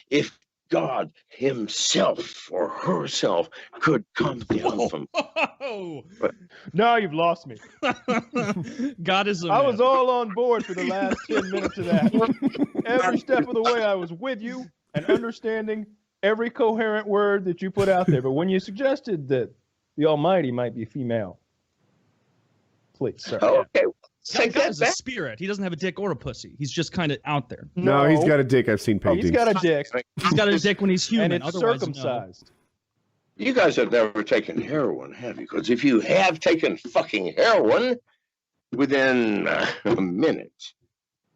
if God himself or herself could come down from... Whoa. No, you've lost me. God is a I man. was all on board for the last 10 minutes of that. Every step of the way, I was with you and understanding every coherent word that you put out there. But when you suggested that the Almighty might be female, please, sir. Oh, okay. God is a spirit. He doesn't have a dick or a pussy. He's just kind of out there. No, he's got a dick. I've seen paintings. He's got a dick. He's got a dick when he's human. And it's Otherwise, circumcised. You guys have never taken heroin, have you? Because if you have taken fucking heroin, within a minute,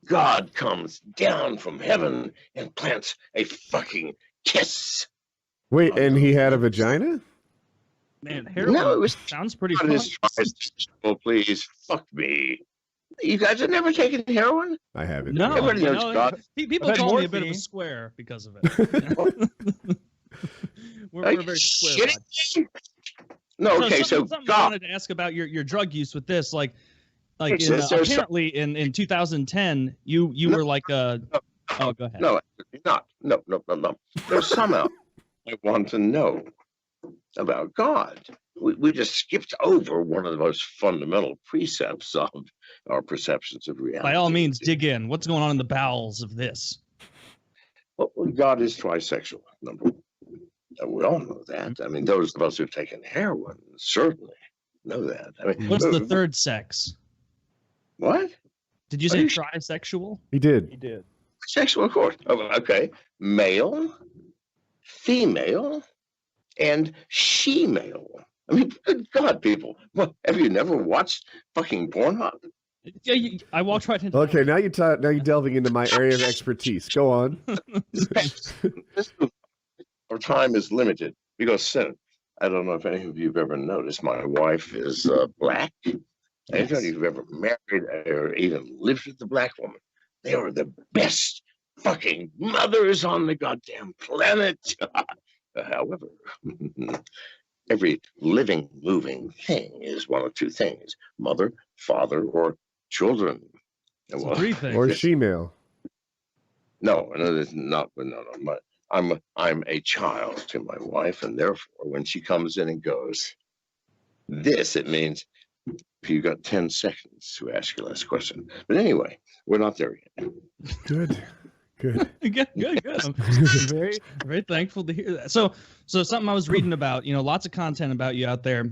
God comes down from heaven and plants a fucking kiss. Wait, and he had a vagina? Man, heroin sounds pretty fun. Please, fuck me. You guys have never taken heroin? I haven't. No, everybody knows God. People call me a bit of a square because of it. we're very square. No, okay, so something God. I wanted to ask about your drug use with this, apparently in 2010, you were like a. Oh, go ahead. No, not. No. There's somehow I want to know about God. We just skipped over one of the most fundamental precepts of our perceptions of reality. By all means, dig in. What's going on in the bowels of this? Well, God is trisexual, number one. And we all know that. I mean, those of us who've taken heroin certainly know that. I mean, what's the third sex? What? Did you say trisexual? He did. He did. Sexual, of course. Oh, okay. Male, female, and she-male. I mean, good God, people. What, have you never watched fucking Pornhub? Yeah, I walked right into Okay, now you're delving into my area of expertise. Go on. Our time is limited because I don't know if any of you have ever noticed, my wife is black. Anybody who've ever married or even lived with a black woman, they are the best fucking mothers on the goddamn planet. However, every living, moving thing is one of two things: mother, father, or children. So three things. Or she-male. No, it's not. No. I'm a child to my wife, and therefore, when she comes in and goes, it means you got 10 seconds to ask your last question. But anyway, we're not there yet. Good. Good. I'm very, very thankful to hear that. So something I was reading about, lots of content about you out there.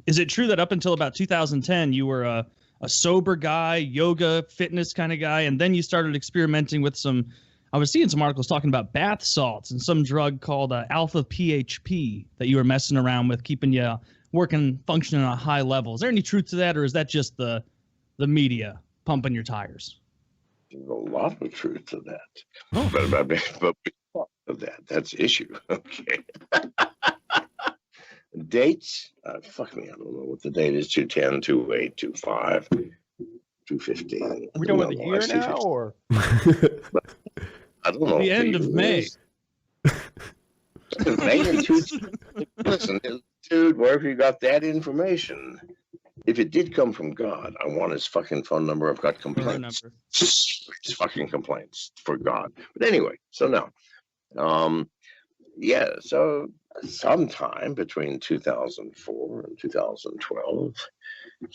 Is it true that up until about 2010, you were a sober guy, yoga, fitness kind of guy, and then you started experimenting with I was seeing some articles talking about bath salts and some drug called alpha PHP that you were messing around with, keeping you functioning on a high level. Is there any truth to that, or is that just the media pumping your tires? There's a lot of truth to that. But of that's the issue. Okay. Dates? Fuck me, I don't know what the date is. 210, 28, 25, 215. We're doing the year now, or? I don't know. The end of May. Listen, dude, wherever you got that information, if it did come from God, I want his fucking phone number. I've got complaints. His fucking complaints for God. But anyway, so now, so sometime between 2004 and 2012,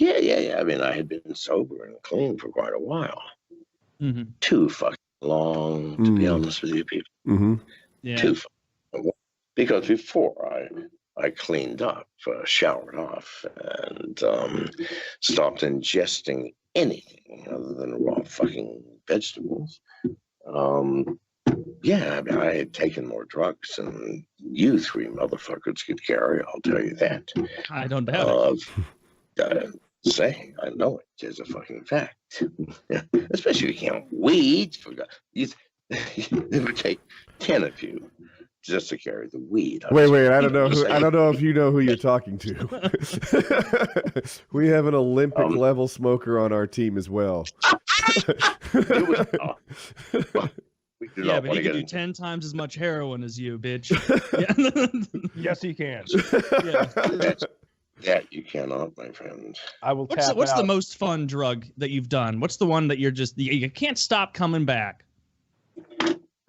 I mean, I had been sober and clean for quite a while. Mm-hmm. Too fucking long, to be honest with you people. Mm-hmm. Yeah. Too fucking long. Because before I cleaned up, showered off, and stopped ingesting anything other than raw fucking vegetables. I mean, I had taken more drugs than you three motherfuckers could carry, I'll tell you that. I don't doubt it. I know it is a fucking fact. Especially if you count weeds. It would take 10 of you just to carry the weed. Wait! I don't know if you know who you're talking to. We have an Olympic level smoker on our team as well. Yeah, but he can do 10 times as much heroin as you, bitch. Yes, he can. Yeah, you cannot, my friend. I will. What's the most fun drug that you've done? What's the one that you can't stop coming back?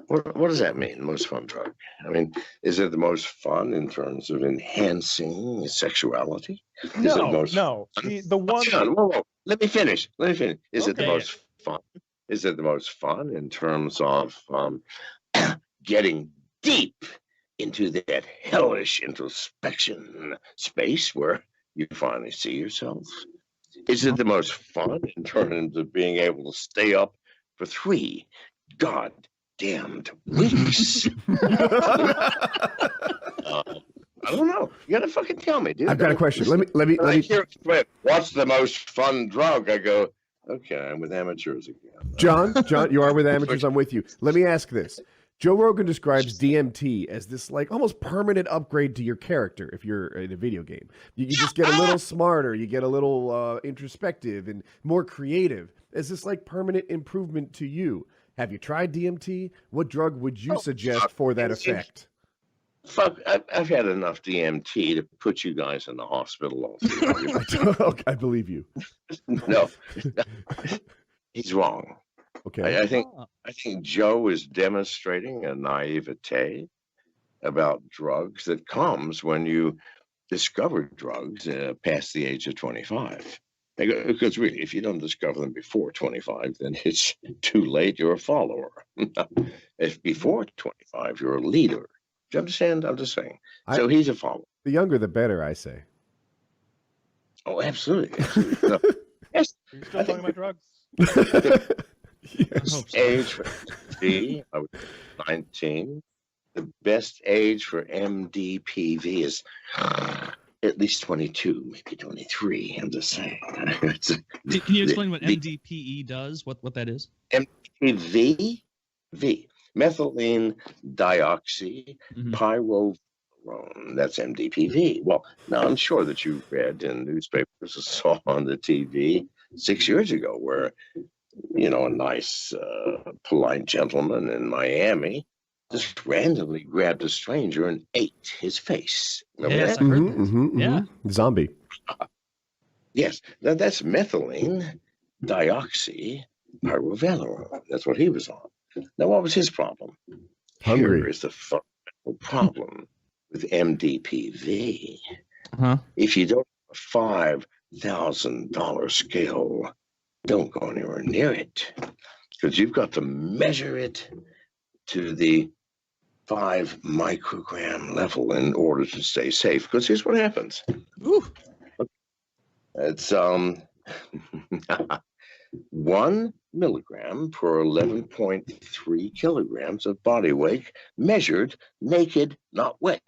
What does that mean? Most fun drug? I mean, is it the most fun in terms of enhancing sexuality? Is it No, most no. The one. John, whoa. Let me finish. Is it the Okay. most fun? Is it the most fun in terms of getting deep into that hellish introspection space where you finally see yourself? Is it the most fun in terms of being able to stay up for 3 goddamned weeks? I don't know. You gotta fucking tell me, dude. I've got a question. Let me. What's the most fun drug? I go, okay, I'm with amateurs again. John, you are with amateurs. I'm with you. Let me ask this. Joe Rogan describes DMT as this like almost permanent upgrade to your character if you're in a video game. You just get a little smarter, you get a little introspective and more creative. Is this like permanent improvement to you? Have you tried DMT? What drug would you suggest for that effect? Fuck, I've had enough DMT to put you guys in the hospital all Okay, I believe you. No, he's wrong. Okay. I think Joe is demonstrating a naivete about drugs that comes when you discover drugs past the age of 25. Because really, if you don't discover them before 25, then it's too late. You're a follower. If before 25, you're a leader. Do you understand? I'm just saying. So he's a follower. The younger, the better, I say. Oh, absolutely. No. Yes. Are you still talking about drugs? Yes. Age for MD, I was 19. The best age for MDPV is at least 22, maybe 23. I'm just saying. Can you explain what MDPE does? What that is? MDPV, methylene dioxy pyrovalerone. That's MDPV. Well, now I'm sure that you read in newspapers or saw on the TV 6 years ago where, you know, a nice, polite gentleman in Miami just randomly grabbed a stranger and ate his face. Remember Yes, that? I heard that. Yeah. Zombie. Yes, that's methylene dioxy pyrovalerone. That's what he was on. Now, what was his problem? Hungry. Here is the fundamental problem with MDPV. Uh-huh. If you don't have a $5,000 scale, don't go anywhere near it, because you've got to measure it to the 5 microgram level in order to stay safe. Because here's what happens. Ooh. It's 1 milligram per 11.3 kilograms of body weight measured naked, not wet,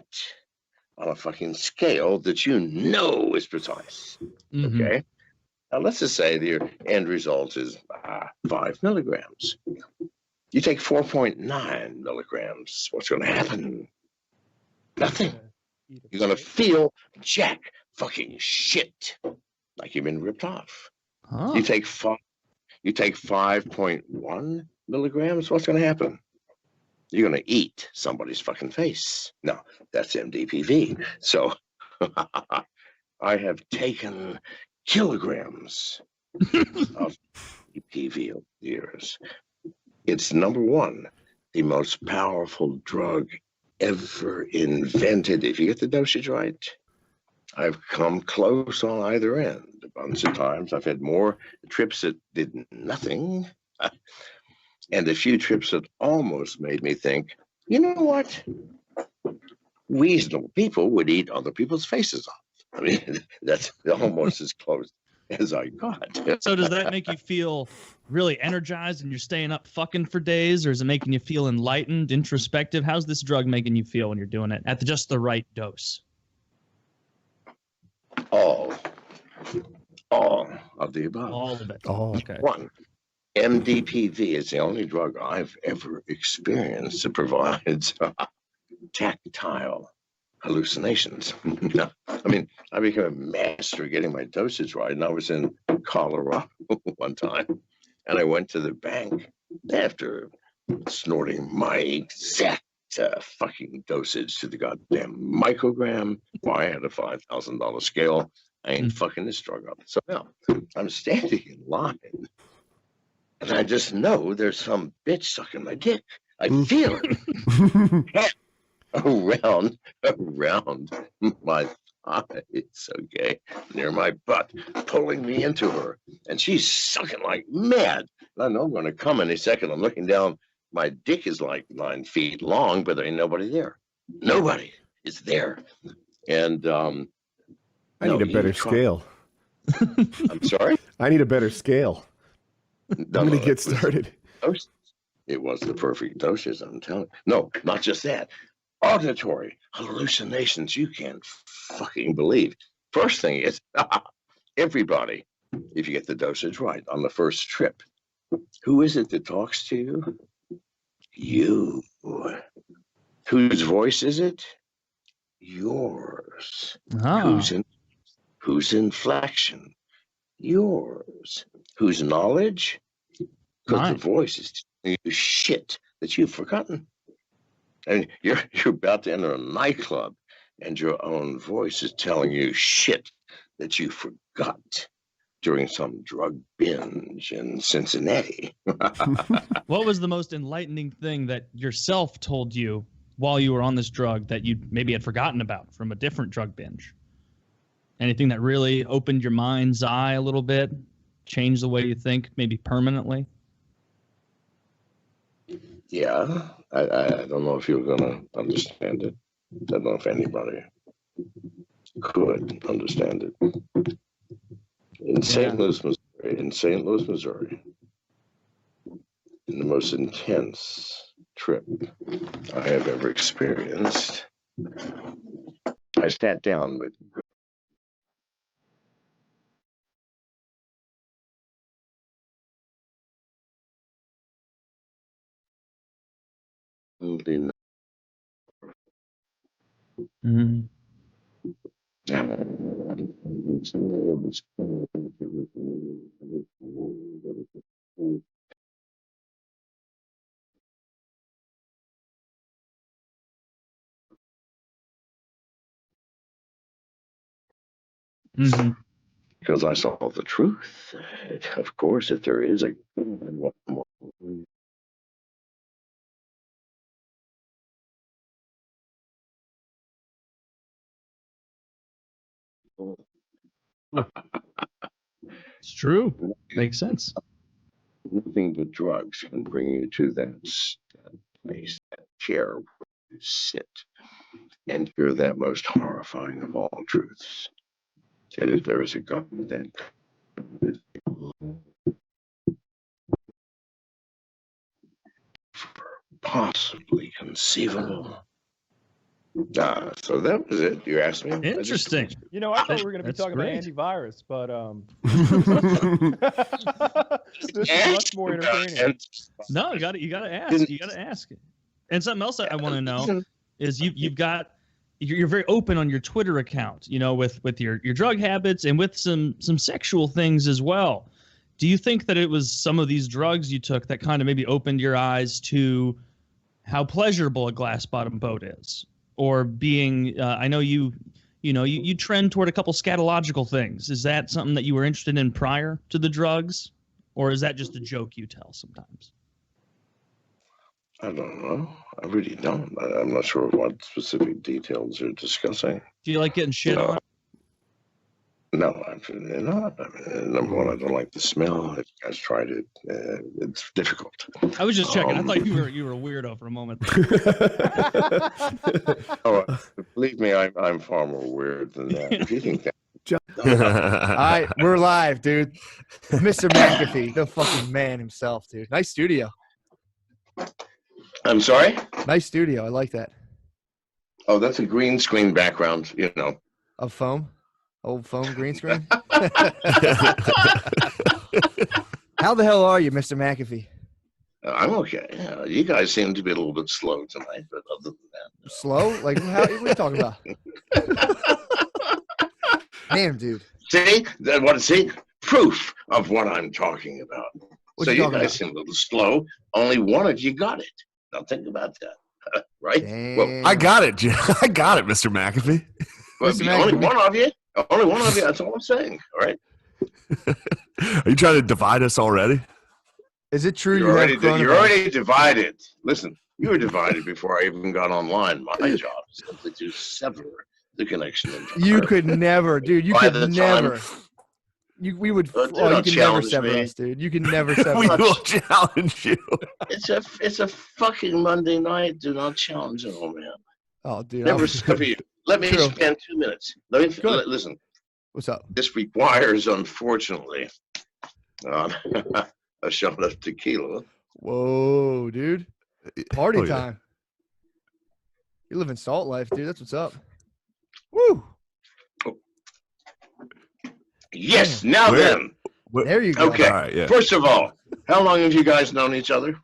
on a fucking scale that you know is precise. Mm-hmm. Okay? Now, let's just say the end result is 5 milligrams. You take 4.9 milligrams. What's going to happen? Nothing. You're going to feel jack fucking shit, like you've been ripped off. Huh. You take 5.1 milligrams. What's going to happen? You're going to eat somebody's fucking face. No, that's MDPV. So I have taken kilograms of MDPV over the years. It's number 1, the most powerful drug ever invented. If you get the dosage right, I've come close on either end a bunch of times. I've had more trips that did nothing, and a few trips that almost made me think, you know what? Reasonable people would eat other people's faces off. I mean, that's almost as close as I got. So does that make you feel really energized and you're staying up fucking for days, or is it making you feel enlightened, introspective? How's this drug making you feel when you're doing it at just the right dose? All of the above. All of it. Oh, okay. 1, MDPV is the only drug I've ever experienced that provides tactile hallucinations. No, I mean, I became a master at getting my dosage right, and I was in Colorado one time, and I went to the bank after snorting my exact fucking dosage to the goddamn microgram. Why I had a $5,000 scale. I ain't fucking this drug up. So now I'm standing in line, and I just know there's some bitch sucking my dick. I feel it around my thighs, okay, near my butt, pulling me into her, and she's sucking like mad. I know I'm going to come any second. I'm looking down. My dick is like 9 feet long, but there ain't nobody there. Nobody is there. And I need a better scale. I'm sorry? I need a better scale. I'm going to get started. It was the perfect dosage, I'm telling you. No, not just that. Auditory hallucinations you can't fucking believe. First thing is, everybody, if you get the dosage right on the first trip, who is it that talks to you? You. Whose voice is it? Yours. Ah. Whose inflection? Yours. Whose knowledge? Because the voice is telling you shit that you've forgotten. And you're about to enter a nightclub, and your own voice is telling you shit that you forgot during some drug binge in Cincinnati. What was the most enlightening thing that yourself told you while you were on this drug that you maybe had forgotten about from a different drug binge? Anything that really opened your mind's eye a little bit, changed the way you think, maybe permanently? Yeah, I don't know if you're going to understand it. I don't know if anybody could understand it. In St. Louis, Missouri, in the most intense trip I have ever experienced, I sat down with Mm-hmm. Mm-hmm. Because I saw the truth. Of course, if there is a It's true. Makes sense. nothing but drugs can bring you to that place, that chair where you sit and hear that most horrifying of all truths. And if there is a God, then possibly conceivable. So that was it. You asked me. Interesting. You know, I thought we were going to be That's talking great. about antivirus, but this is much more entertaining. No, you got to ask. You got to ask it. And something else I want to know is you're very open on your Twitter account, you know, with your drug habits and with some sexual things as well. Do you think that it was some of these drugs you took that kind of maybe opened your eyes to how pleasurable a glass bottom boat is? Or being, I know you trend toward a couple scatological things. Is that something that you were interested in prior to the drugs? Or is that just a joke you tell sometimes? I don't know. I really don't. I'm not sure what specific details you're discussing. Do you like getting shit on? No, absolutely not. I mean, number one, I don't like the smell. If you guys tried it, it's difficult. I was just checking. I thought you were a weirdo for a moment. Oh, believe me, I'm far more weird than that. If you think that. All right, we're live, dude. Mr. McAfee, the fucking man himself, dude. Nice studio. I'm sorry? Nice studio. I like that. Oh, that's a green screen background, you know. Of foam? Old foam green screen? How the hell are you, Mr. McAfee? I'm okay. You guys seem to be a little bit slow tonight, but other than that. Slow? Like, what are you talking about? Damn, dude. See? Proof of what I'm talking about. So you guys seem a little slow. Only one of you got it. Now think about that. Right? Damn. I got it, Jim. I got it, Mr. McAfee. Well, only one of you. Only one of you. That's all I'm saying. All right. Are you trying to divide us already? Is it true You're already divided. Listen, You were divided before I even got online. My job is simply to sever the connection entirely. You could never, dude. You By could the never. time- We would. Dude, Oh, you don't can never challenge sever me. us, dude. You can never sever We us. will challenge you. It's a fucking Monday night. Do not challenge an old man. Oh, dude. Never I'll- sever you. Let me True. spend 2 minutes. Let me Good. listen. What's up? This requires, unfortunately, a shot of tequila. Whoa, dude. Party Oh, yeah. time. You live in Salt Life, dude. That's what's up. Woo. Yes. Now Where- then. There you go. Okay. All right, yeah. First of all, how long have you guys known each other?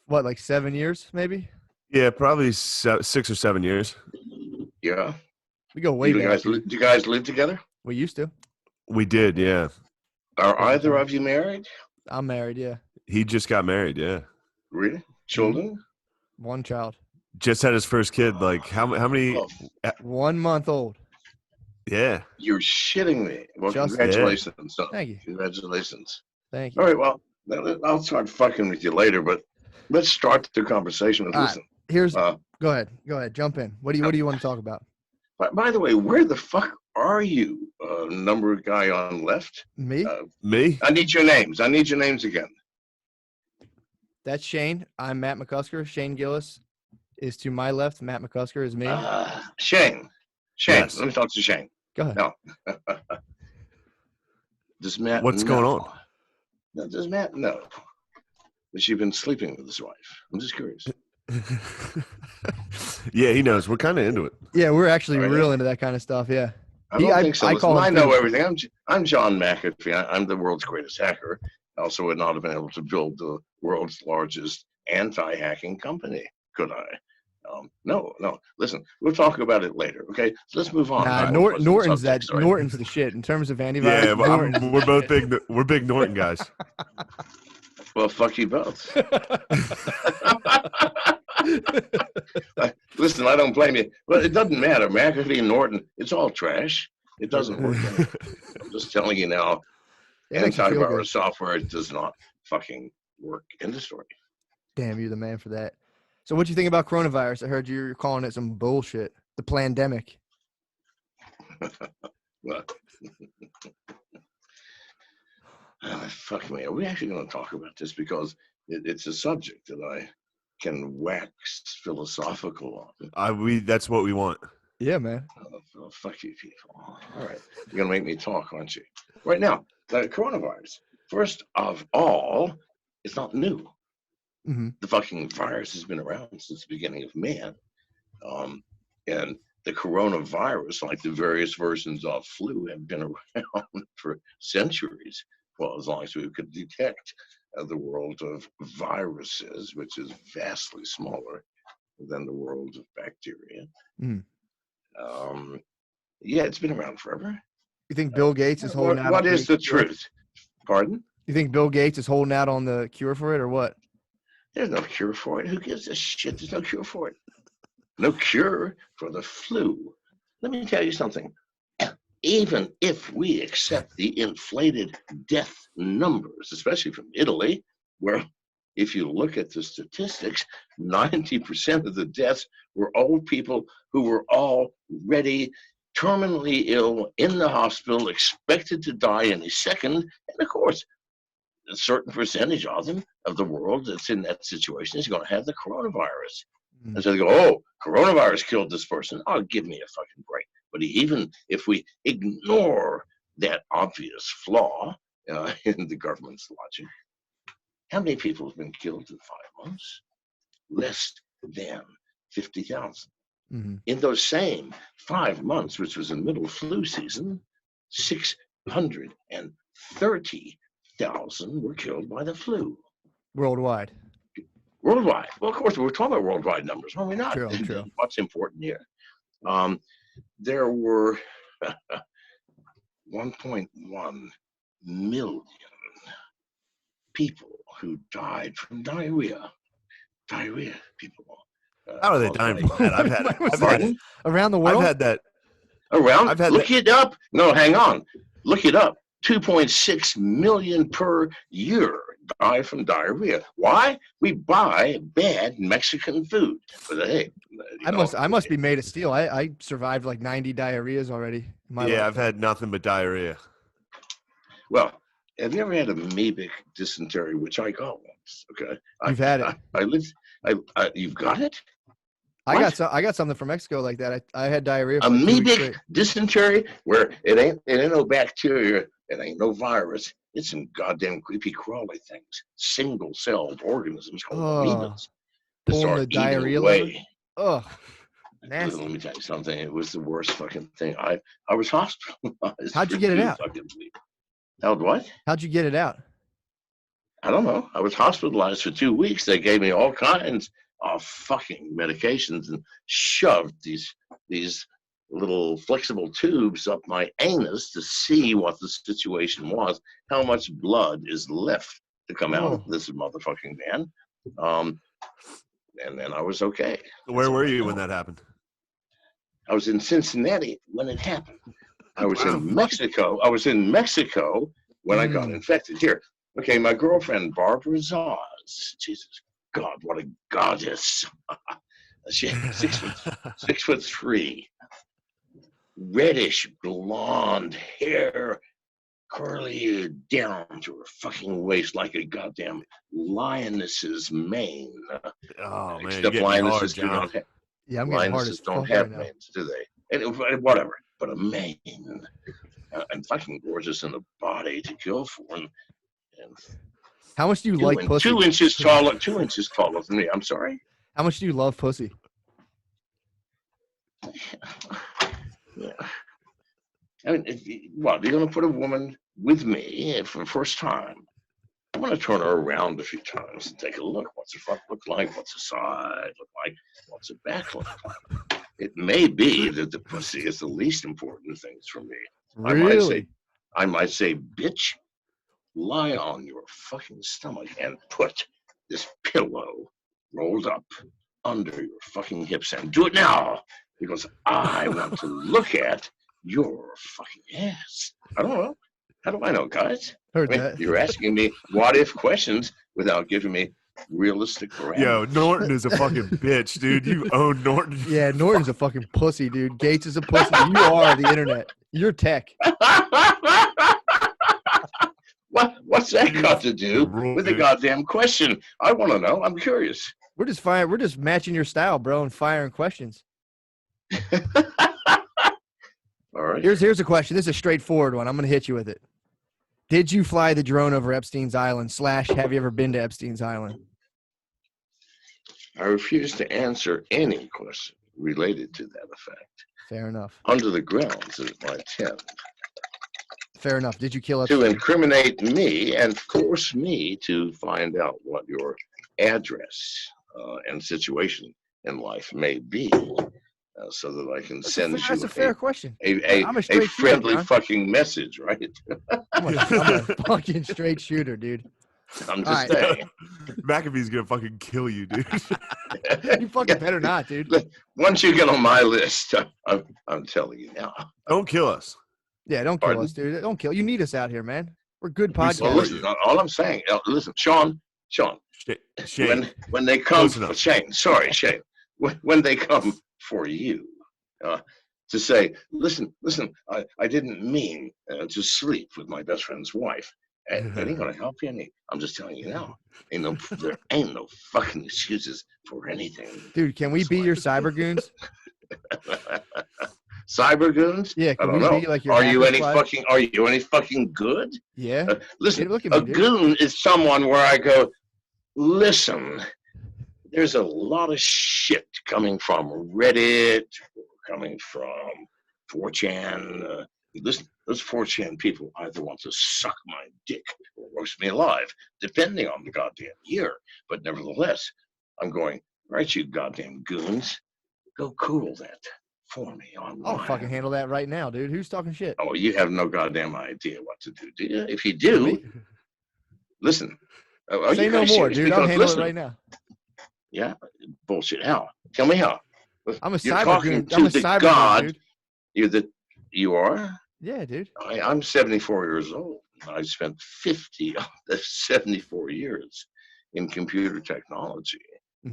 What, like 7 years, maybe? Yeah, probably 6 or 7 years. Yeah. We go way Do back. do you guys live together? We used to. We did, yeah. Are either of you married? I'm married, yeah. He just got married, yeah. Really? Children? One child. Just had his first kid. Like how many? Oh, 1 month old. Yeah. you're shitting me. Well, Just- congratulations. son. Thank you. Congratulations. Thank you. All right. Well, I'll start fucking with you later, but let's start the conversation with All right. listen. Here's Uh, go ahead. Go ahead. Jump in. What do you want to talk about? by the way, where the fuck are you? Number guy on left. Me? Me? I need your names. I need your names again. That's Shane. I'm Matt McCusker. Shane Gillis is to my left. Matt McCusker is me. Shane. Yes. Let me talk to Shane. Go ahead. No. Does Matt What's know? going on? No, does Matt know that you've been sleeping with his wife? I'm just curious. Yeah, he knows. We're kind of into it. Yeah, we're actually All right. real into that kind of stuff. Yeah. I don't I- think so. I Listen, call him I know too. everything. I'm John McAfee. I'm the world's greatest hacker. I also would not have been able to build the world's largest anti-hacking company, could I? No. Listen, we'll talk about it later. Okay, so let's move on. Nah, I don't know Norton's subject, sorry. Norton's the shit in terms of antivirus. Yeah, Norton's we're the both shit. big. We're big Norton guys. Well, fuck you both. Listen, I don't blame you. But it doesn't matter. McAfee and Norton, it's all trash. It doesn't work. Anymore. I'm just telling you now, It makes you feel good. antivirus software does not fucking work. End of story. Damn, you're the man for that. So, what do you think about coronavirus? I heard you're calling it some bullshit. The plandemic. Well, fuck me. Are we actually going to talk about this? Because it's a subject that I can wax philosophical on. That's what we want. Yeah, man. Oh, fuck you people. All right. You're going to make me talk, aren't you? Right now, the coronavirus, first of all, it's not new. Hmm. The fucking virus has been around since the beginning of man. And the coronavirus, like the various versions of flu, have been around for centuries. Well, as long as we could detect the world of viruses, which is vastly smaller than the world of bacteria. Mm. Yeah, it's been around forever. You think Bill Gates is holding out? What on is the cure? truth? Pardon? You think Bill Gates is holding out on the cure for it, or what? There's no cure for it. Who gives a shit? There's no cure for it. No cure for the flu. Let me tell you something. Even if we accept the inflated death numbers, especially from Italy, where if you look at the statistics, 90% of the deaths were old people who were already terminally ill in the hospital, expected to die any second. And of course, a certain percentage of them, of the world that's in that situation, is going to have the coronavirus. Mm. And so they go, oh, coronavirus killed this person. Oh, give me a fucking break. But even if we ignore that obvious flaw in the government's logic, how many people have been killed in 5 months? Less than 50,000. Mm-hmm. In those same 5 months, which was the middle of flu season, 630,000 were killed by the flu. Worldwide. Worldwide. Well, of course, we're talking about worldwide numbers, are we not? True, true. What's important here? There were 1.1 million people who died from diarrhea. Diarrhea, people. How are they dying from that? I've had Pardon? Around the world. I've had that. Around? I've had Look it up. No, hang on. Look it up. 2.6 million per year die from diarrhea. Why? We buy bad Mexican food. But hey, I must be made of steel. I survived like 90 diarrheas already. In my Yeah, life. I've had nothing but diarrhea. Well, have you ever had amoebic dysentery, which I got once? Okay, You've had it. I lived. You've got it. I What? got something from Mexico like that. I had diarrhea for like 2 weeks Amoebic straight. dysentery, where it ain't no bacteria, it ain't no virus. It's some goddamn creepy crawly things, single-celled organisms called amoebas. That Pulling start the eating diarrhea lever. away. Ugh, Let nasty. me tell you something. It was the worst fucking thing. I was hospitalized. How'd you for get it 2 out? fucking weeks. How'd what? How'd you get it out? I don't know. I was hospitalized for 2 weeks. They gave me all kinds of fucking medications and shoved these little flexible tubes up my anus to see what the situation was, how much blood is left to come out of this motherfucking man. And then I was okay. Where were you when that happened? I was in Cincinnati when it happened. I was in Mexico. I was in Mexico when I got infected. Here, okay, my girlfriend Barbara Zaz. Jesus God, what a goddess! She 6'3", reddish blonde hair, curly down to her fucking waist like a goddamn lioness's mane. Oh man, Except you lionesses do not have. Yeah, I'm getting hard as Lionesses don't fuck have right now. manes, do they? And whatever, but a mane, and fucking gorgeous in the body to kill for, and How much do you like pussy? 2 inches taller. 2 inches taller than me. I'm sorry. How much do you love pussy? Yeah. I mean, what, you're going to put a woman with me for the first time? I'm going to turn her around a few times and take a look. What's the front look like? What's the side look like? What's the back look like? It may be that the pussy is the least important things for me. Really? I might say, bitch, lie on your fucking stomach and put this pillow rolled up under your fucking hips and do it now, because I want to look at your fucking ass. I don't know. How do I know, guys? Heard I mean, that. you're asking me what-if questions without giving me realistic parameters. Yo, Norton is a fucking bitch, dude. You own Norton. Yeah, Norton's a fucking pussy, dude. Gates is a pussy. You are the internet. You're tech. What's that got to do with the goddamn question? I want to know. I'm curious. We're just firing. We're just matching your style, bro, and firing questions. All right. Here's a question. This is a straightforward one. I'm gonna hit you with it. Did you fly the drone over Epstein's Island? / have you ever been to Epstein's Island? I refuse to answer any question related to that effect. Fair enough. Under the grounds of my tent. Fair enough. Did you kill Epstein? To incriminate me and force me to find out what your address and situation in life may be, so that I can send you That's a fair question. a straight friendly shooter, fucking message, right? I'm a fucking straight shooter, dude. I'm All just right. saying. McAfee's gonna fucking kill you, dude. You fucking better not, dude. Once you get on my list, I'm telling you now. Don't kill us. Yeah, don't kill Pardon? us, dude. Don't kill. You need us out here, man. We're good We Well, podcasters. support listen, all I'm saying, listen, Sean, Shane. when they come, Close enough. Shane, when they come for you, to say, listen, I didn't mean to sleep with my best friend's wife. And that ain't gonna help you any. I'm just telling you now. There ain't no fucking excuses for anything. Dude, can we be your cyber goons? Cyber goons? Yeah, I can don't we know. be like your Are you hacker any squad? fucking good? Yeah. Listen, Look at me, a dude. goon is someone where I go, listen, there's a lot of shit coming from Reddit, coming from 4chan. Listen, those 4chan people either want to suck my dick or roast me alive, depending on the goddamn year. But nevertheless, I'm going, right, you goddamn goons, go cool that for me online. I'll fucking handle that right now, dude. Who's talking shit? Oh, you have no goddamn idea what to do you? If you do, listen. Are Say you no guys more, serious? dude. I'll Because handle listen, it right now. Yeah, bullshit. How? Tell me how. I'm a You're cyber talking goon. to I'm a the cyber God. goon, dude. You are? Yeah, dude. I'm 74 years old. I spent 50 of the 74 years in computer technology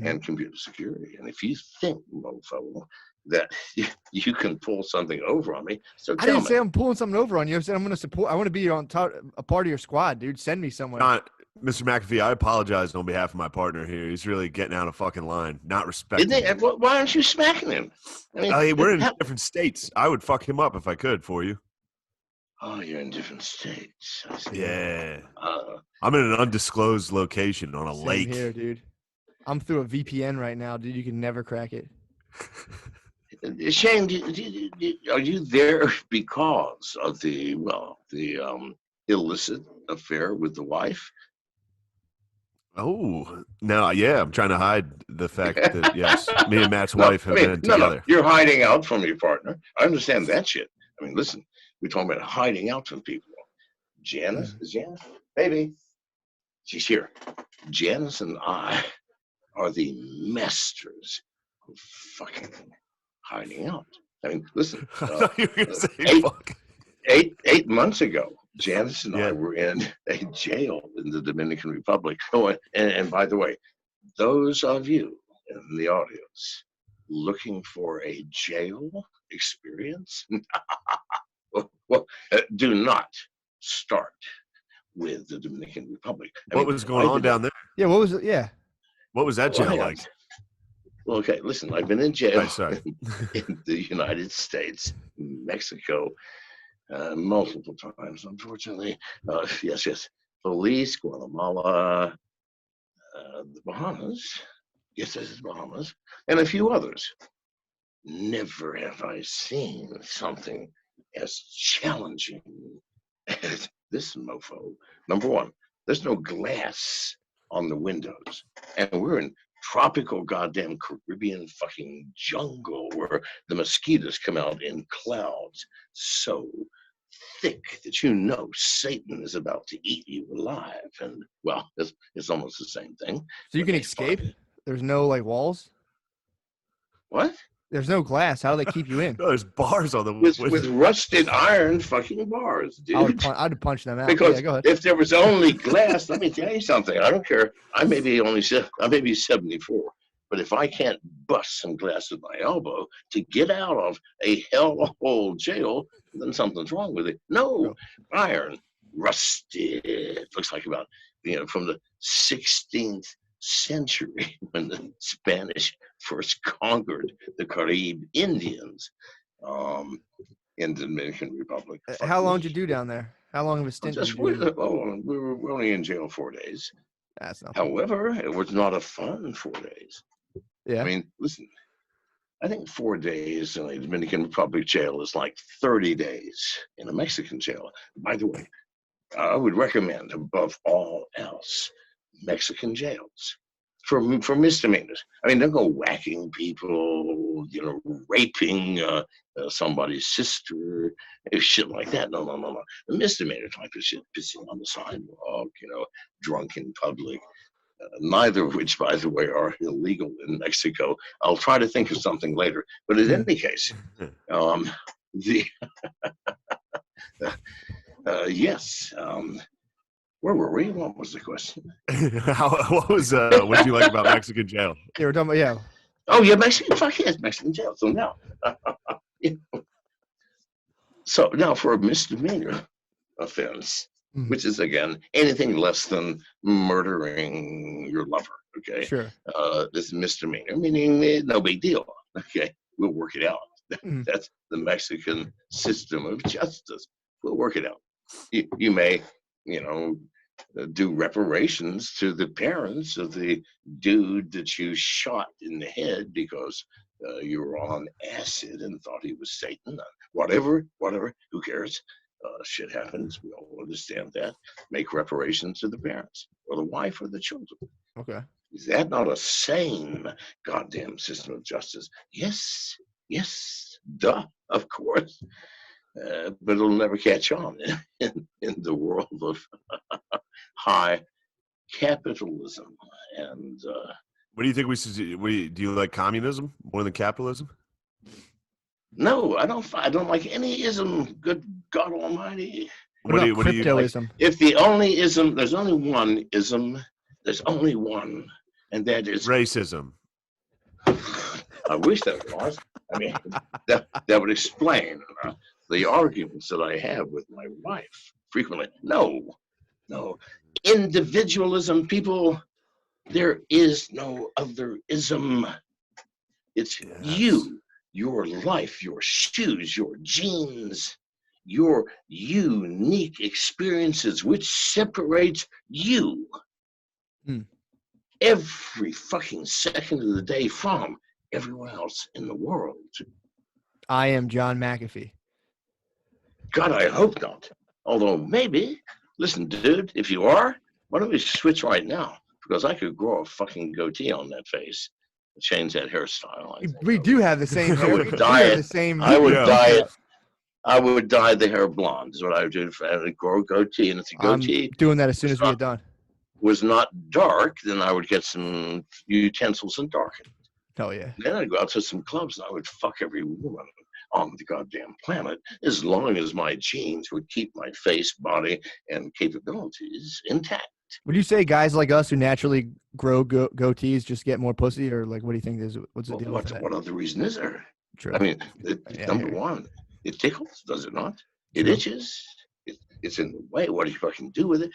and computer security. And if you think, mofo, that you can pull something over on me, so I tell didn't me. say I'm pulling something over on you. I said I'm going to support. I want to be on top, a part of your squad, dude. Send me somewhere. Mr. McAfee, I apologize on behalf of my partner here. He's really getting out of fucking line, not Isn't respecting me. it? Why aren't you smacking him? I mean, Hey, we're in different states. I would fuck him up if I could for you. Oh, you're in different states. I see. Yeah. I'm in an undisclosed location on a Same lake. here, dude. I'm through a VPN right now, dude. You can never crack it. Shane, are you there because of the illicit affair with the wife? Oh, no, yeah. I'm trying to hide the fact that, yes, me and Matt's wife have been together. No, you're hiding out from your partner. I understand that shit. I mean, listen, we're talking about hiding out from people. Janice, is Janice? Baby, she's here. Janice and I are the masters of fucking hiding out. I mean, listen. I thought you were going to say fuck. 8 months ago, Janice and I were in a jail in the Dominican Republic. Oh, and by the way, those of you in the audience looking for a jail experience, well, do not start with the Dominican Republic. What was going on down there? Yeah, what was it? Yeah. What was that jail like? Well, okay, listen, I've been in jail sorry. in the United States, Mexico, multiple times, unfortunately. Yes. Belize, Guatemala, the Bahamas. Yes, this is Bahamas, and a few others. Never have I seen something as challenging as this mofo. Number one, there's no glass on the windows, and we're in tropical goddamn Caribbean fucking jungle where the mosquitoes come out in clouds so thick that you know Satan is about to eat you alive. And well, it's almost the same thing. So you can escape? There's no like walls? What? There's no glass. How do they keep you in? No, there's bars on the with rusted iron fucking bars, dude. I'd punch them out. Because yeah, go ahead. if there was only glass, let me tell you something. I don't care. I may be 74, but if I can't bust some glass with my elbow to get out of a hellhole jail, then something's wrong with it. No, iron, rusted. Looks like about from the 16th century when the Spanish first conquered the Carib Indians in the Dominican Republic. How long did you do down there? How long of a stint did you do? We were only in jail 4 days. That's not. However, it was not a fun 4 days. Yeah. I mean, listen, I think 4 days in a Dominican Republic jail is like 30 days in a Mexican jail. By the way, I would recommend above all else Mexican jails for misdemeanors. I mean, don't go whacking people, raping somebody's sister, shit like that. No. The misdemeanor type of shit, pissing on the sidewalk, drunk in public. Neither of which, by the way, are illegal in Mexico. I'll try to think of something later. But in any case, yes. Where were we? What was the question? What do you like about Mexican jail? Yeah, we're talking about, yeah. Oh, yeah, Mexican. Fuck yes, Mexican jail. So now, for a misdemeanor offense, which is again anything less than murdering your lover. Okay. Sure. This misdemeanor, meaning no big deal. Okay, we'll work it out. That's the Mexican system of justice. We'll work it out. You may, do reparations to the parents of the dude that you shot in the head because you were on acid and thought he was Satan. Whatever, who cares? Shit happens. We all understand that. Make reparations to the parents or the wife or the children. Okay. Is that not a sane goddamn system of justice? Yes, duh, of course. But it'll never catch on in the world of high capitalism. And what do you think we should do? Do you like communism more than capitalism? No, I don't like any ism. Good God Almighty! What about cryptoism? If the only ism, there's only one ism, there's only one, and that is Racism. I wish that was. I mean, that would explain the arguments that I have with my wife frequently. No. Individualism, people, there is no other ism. It's you, your life, your shoes, your genes, your unique experiences, which separates you every fucking second of the day from everyone else in the world. I am John McAfee. God, I hope not. Although maybe, listen, dude, if you are, why don't we switch right now? Because I could grow a fucking goatee on that face, change that hairstyle. We do have the same hair. would dye it. The same. I would dye it. I would dye the hair blonde. Is what I would do. I would grow a goatee, and if the goatee doing that as soon as we get done. Was not dark, then I would get some utensils and darken. Hell yeah. Then I'd go out to some clubs and I would fuck every woman on the goddamn planet as long as my genes would keep my face, body, and capabilities intact. Would you say guys like us who naturally grow goatees just get more pussy, or like what do you think is what's the deal with that? What other reason is there? True. I mean, number one, it tickles, does it not? It itches. It's in the way. What do you fucking do with it?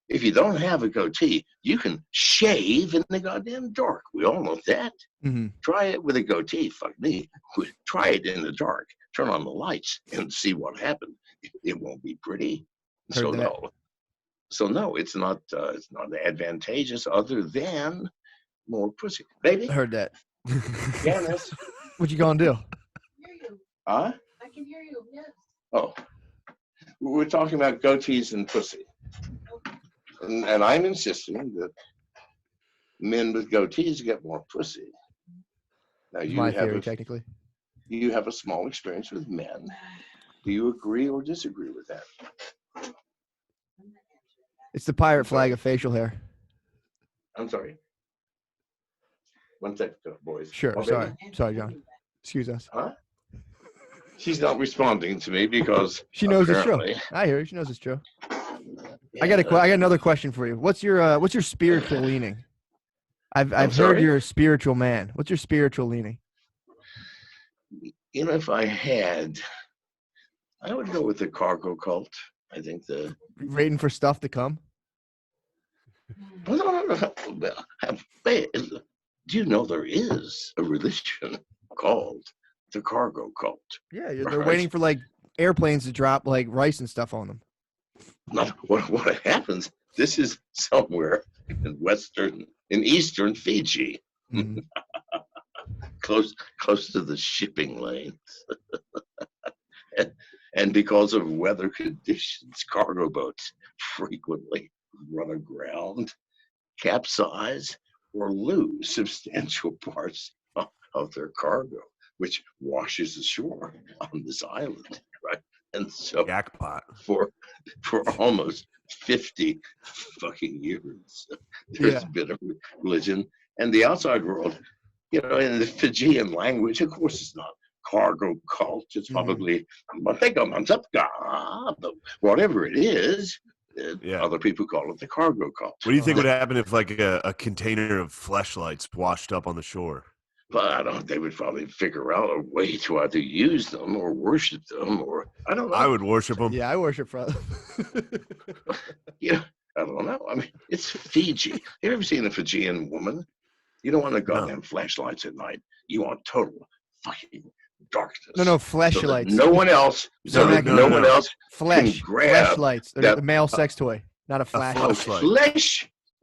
If you don't have a goatee, you can shave in the goddamn dark. We all know that. Mm-hmm. Try it with a goatee. Fuck me. Try it in the dark. Turn on the lights and see what happens. It won't be pretty. So no, it's not advantageous other than more pussy. Baby? I heard that. Janice. What you gonna do? Huh? I can hear you, yes. Oh. We're talking about goatees and pussy. And I'm insisting that men with goatees get more pussy. Now My theory, technically. You have a small experience with men. Do you agree or disagree with that? It's the pirate flag of facial hair. I'm sorry. One second, boys. Sure. Sorry, John. Excuse us. Huh? She's not responding to me because she knows it's true. I hear her. She knows it's true. I got another question for you. What's your spiritual leaning? I've heard you're a spiritual man. What's your spiritual leaning? You know, if I had, I would go with the cargo cult. I think waiting for stuff to come. No. Do you know there is a religion called the cargo cult? Yeah, they're waiting for like airplanes to drop like rice and stuff on them. Not what happens. This is somewhere in eastern Fiji, close to the shipping lanes, and because of weather conditions, cargo boats frequently run aground, capsize, or lose substantial parts of their cargo, which washes ashore on this island, right? And so jackpot for almost 50 fucking years, there's been a religion. And the outside world, you know, in the Fijian language, of course, it's not cargo cult. It's probably whatever it is. Other people call it the cargo cult. What do you think would happen if like a container of fleshlights washed up on the shore? But they would probably figure out a way to either use them or worship them, or I don't know. I would worship them. Yeah, I worship them. Yeah, I don't know. I mean, it's Fiji. You ever seen a Fijian woman? You don't want to goddamn flashlights at night. You want total fucking darkness. No, fleshlights. So no one else. No one else. Fleshlights. They're the male sex toy, not a flashlight.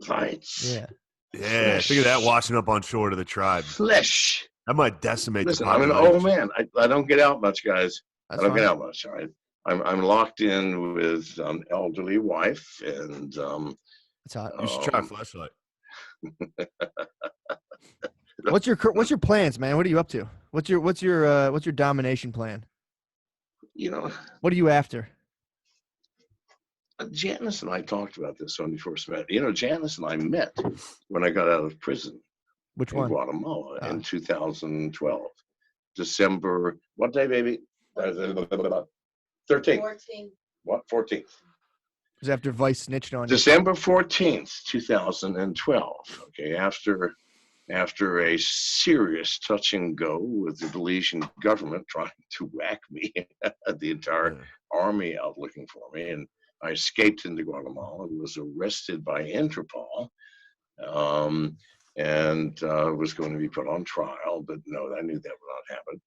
Fleshlights. Yeah. Yeah, figure that washing up on shore to the tribe. Flesh. That might decimate Listen, the I'm population. an old man. I don't get out much, guys. That's I don't fine. get out much. I'm locked in with elderly wife, and That's hot. You should try a flashlight. What's your plans, man? What are you up to? What's your domination plan? You know, what are you after? Janice and I talked about this when we first met. You know, Janice and I met when I got out of prison. Which in one? Guatemala in 2012. December, what day, baby? 13th. what? 14th. It was after Vice snitched on you. December 14th, 2012. Okay, after a serious touch and go with the Belizean government trying to whack me, the entire army out looking for me, and I escaped into Guatemala, was arrested by Interpol, and was going to be put on trial, but no, I knew that would not happen.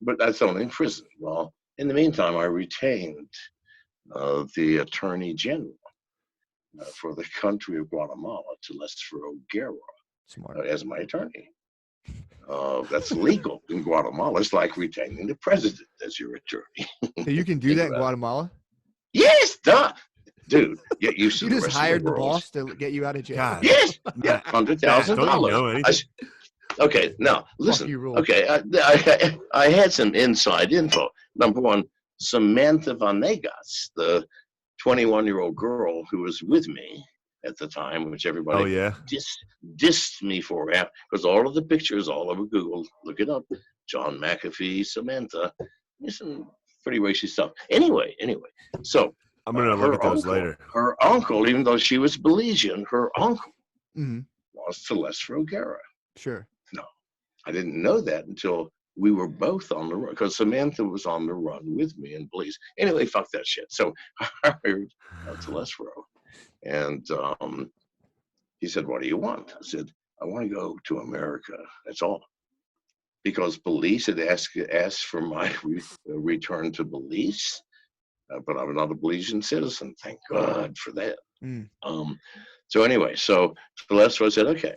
But that's only in prison. Well, in the meantime, I retained the Attorney General for the country of Guatemala, Telesforo Guerra, as my attorney. That's legal in Guatemala. It's like retaining the president as your attorney. Hey, you can do that in Guatemala? Yes, duh. Dude, get used to you just hired the boss to get you out of jail. God. Yes, yeah, $100,000. Don't you know anything? Okay, now listen. Okay, I had some inside info. Number one, Samantha Vanegas, the 21-year-old girl who was with me at the time, which everybody dissed me for, because all of the pictures all over Google, look it up, John McAfee, Samantha, there's some pretty racy stuff. Anyway, so I'm gonna look at those later. Her uncle, even though she was Belizean, her uncle was Telesforo Guerra. Sure. No, I didn't know that until we were both on the run, because Samantha was on the run with me in Belize. Anyway, fuck that shit. So I hired Telesforo, and he said, "What do you want?" I said, "I want to go to America. That's all." Because Belize had asked for my return to Belize, but I'm not a Belizean citizen. Thank God for that. So anyway, so Telesforo said, "Okay."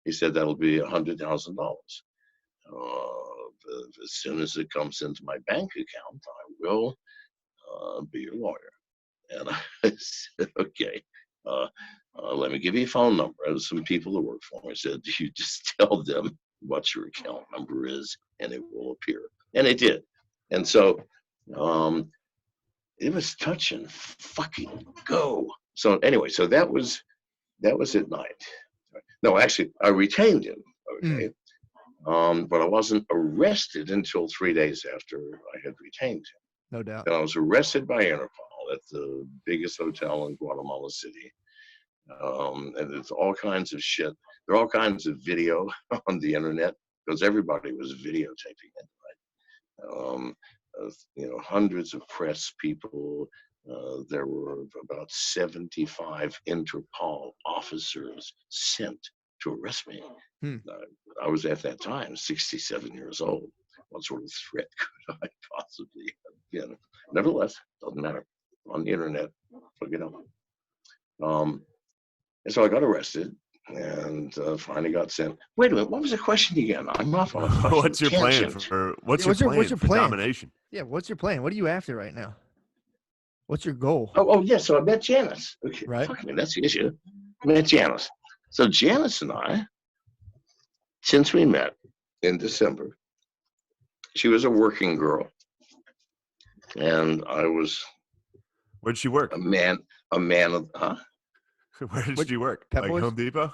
He said that'll be $100,000. As soon as it comes into my bank account, I will be your lawyer. And I said, "Okay, let me give you a phone number." There's some people that work for me. I said, "You just tell them what your account number is, and it will appear." And it did. And so it was touch and fucking go. So anyway, so that was at night. No, actually, I retained him. Okay. But I wasn't arrested until 3 days after I had retained him. No doubt. And I was arrested by Interpol at the biggest hotel in Guatemala City. And it's all kinds of shit. There are all kinds of video on the internet, because everybody was videotaping it. Right? Hundreds of press people. There were about 75 Interpol officers sent to arrest me. I was at that time 67 years old. What sort of threat could I possibly have been? Nevertheless, doesn't matter. On the internet, look it up. And so I got arrested and finally got sent. Wait a minute, what was the question again? I'm off on a fucking What's your plan for domination? Yeah, what's your plan? What are you after right now? What's your goal? Oh yeah, so I met Janice. Okay, right. Fuck me, that's the issue. I met Janice. So Janice and I, since we met in December, she was a working girl, and I was. Where'd she work? A man of, huh? Where did she work? Pet like Boys? Home Depot?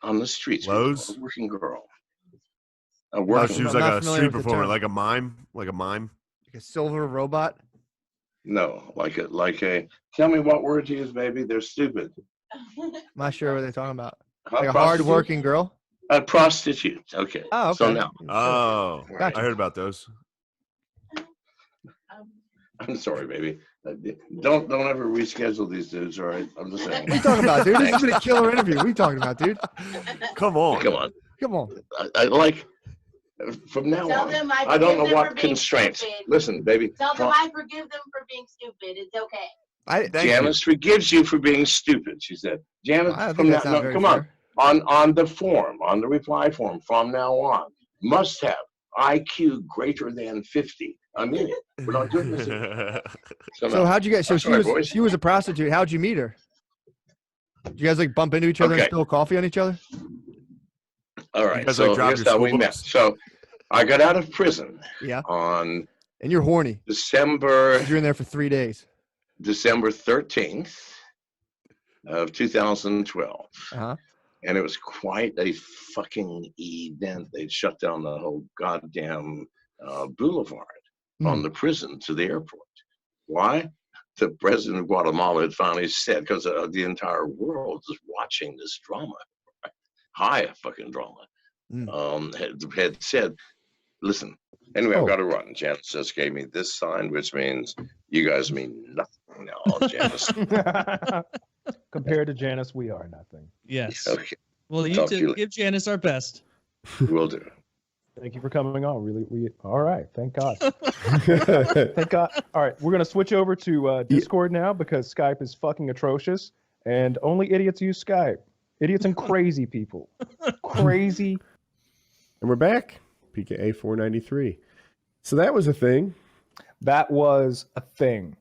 On the streets. Lowe's? A working girl. She was like a street performer, like a mime? Like a silver robot? No, like a. Tell me what word to use, baby. They're stupid. I'm not sure what they're talking about. Like a hard-working girl? A prostitute. Okay. Oh, okay. So now. Oh, Right. I heard about those. I'm sorry, baby. Don't ever reschedule these dudes, all right? I'm just saying. What are you talking about, dude? This has been a killer interview. What are you talking about, dude? Come on. I like, from now on, I don't know what constraints. Listen, baby. Tell them I forgive them for being stupid. It's okay. Janice forgives you for being stupid, she said. Janice, from now on, come on. On the form, on the reply form, from now on, must have IQ greater than 50. I mean it. We're not doing this. So how'd you guys? So she was a prostitute. How'd you meet her? Did you guys like bump into each other and spill coffee on each other? All right. So here's how we met. So I got out of prison. Yeah. On. And you're horny. December. You're in there for 3 days. December 13th of 2012. And it was quite a fucking event. They'd shut down the whole goddamn boulevard on the prison to the airport. Why? The president of Guatemala had finally said, because the entire world is watching this drama, right? High fucking drama, had said, listen, anyway, I've got to run. Janice just gave me this sign, which means you guys mean nothing now, Janice. Compared to Janice, we are nothing. Yes. Okay. Well, you Talk to two you give Janice our best. Will do. Thank you for coming on. Really, all right. Thank God. Thank God. All right, we're gonna switch over to Discord now because Skype is fucking atrocious, and only idiots use Skype. Idiots and crazy people. Crazy. And we're back. PKA 493. So that was a thing. That was a thing.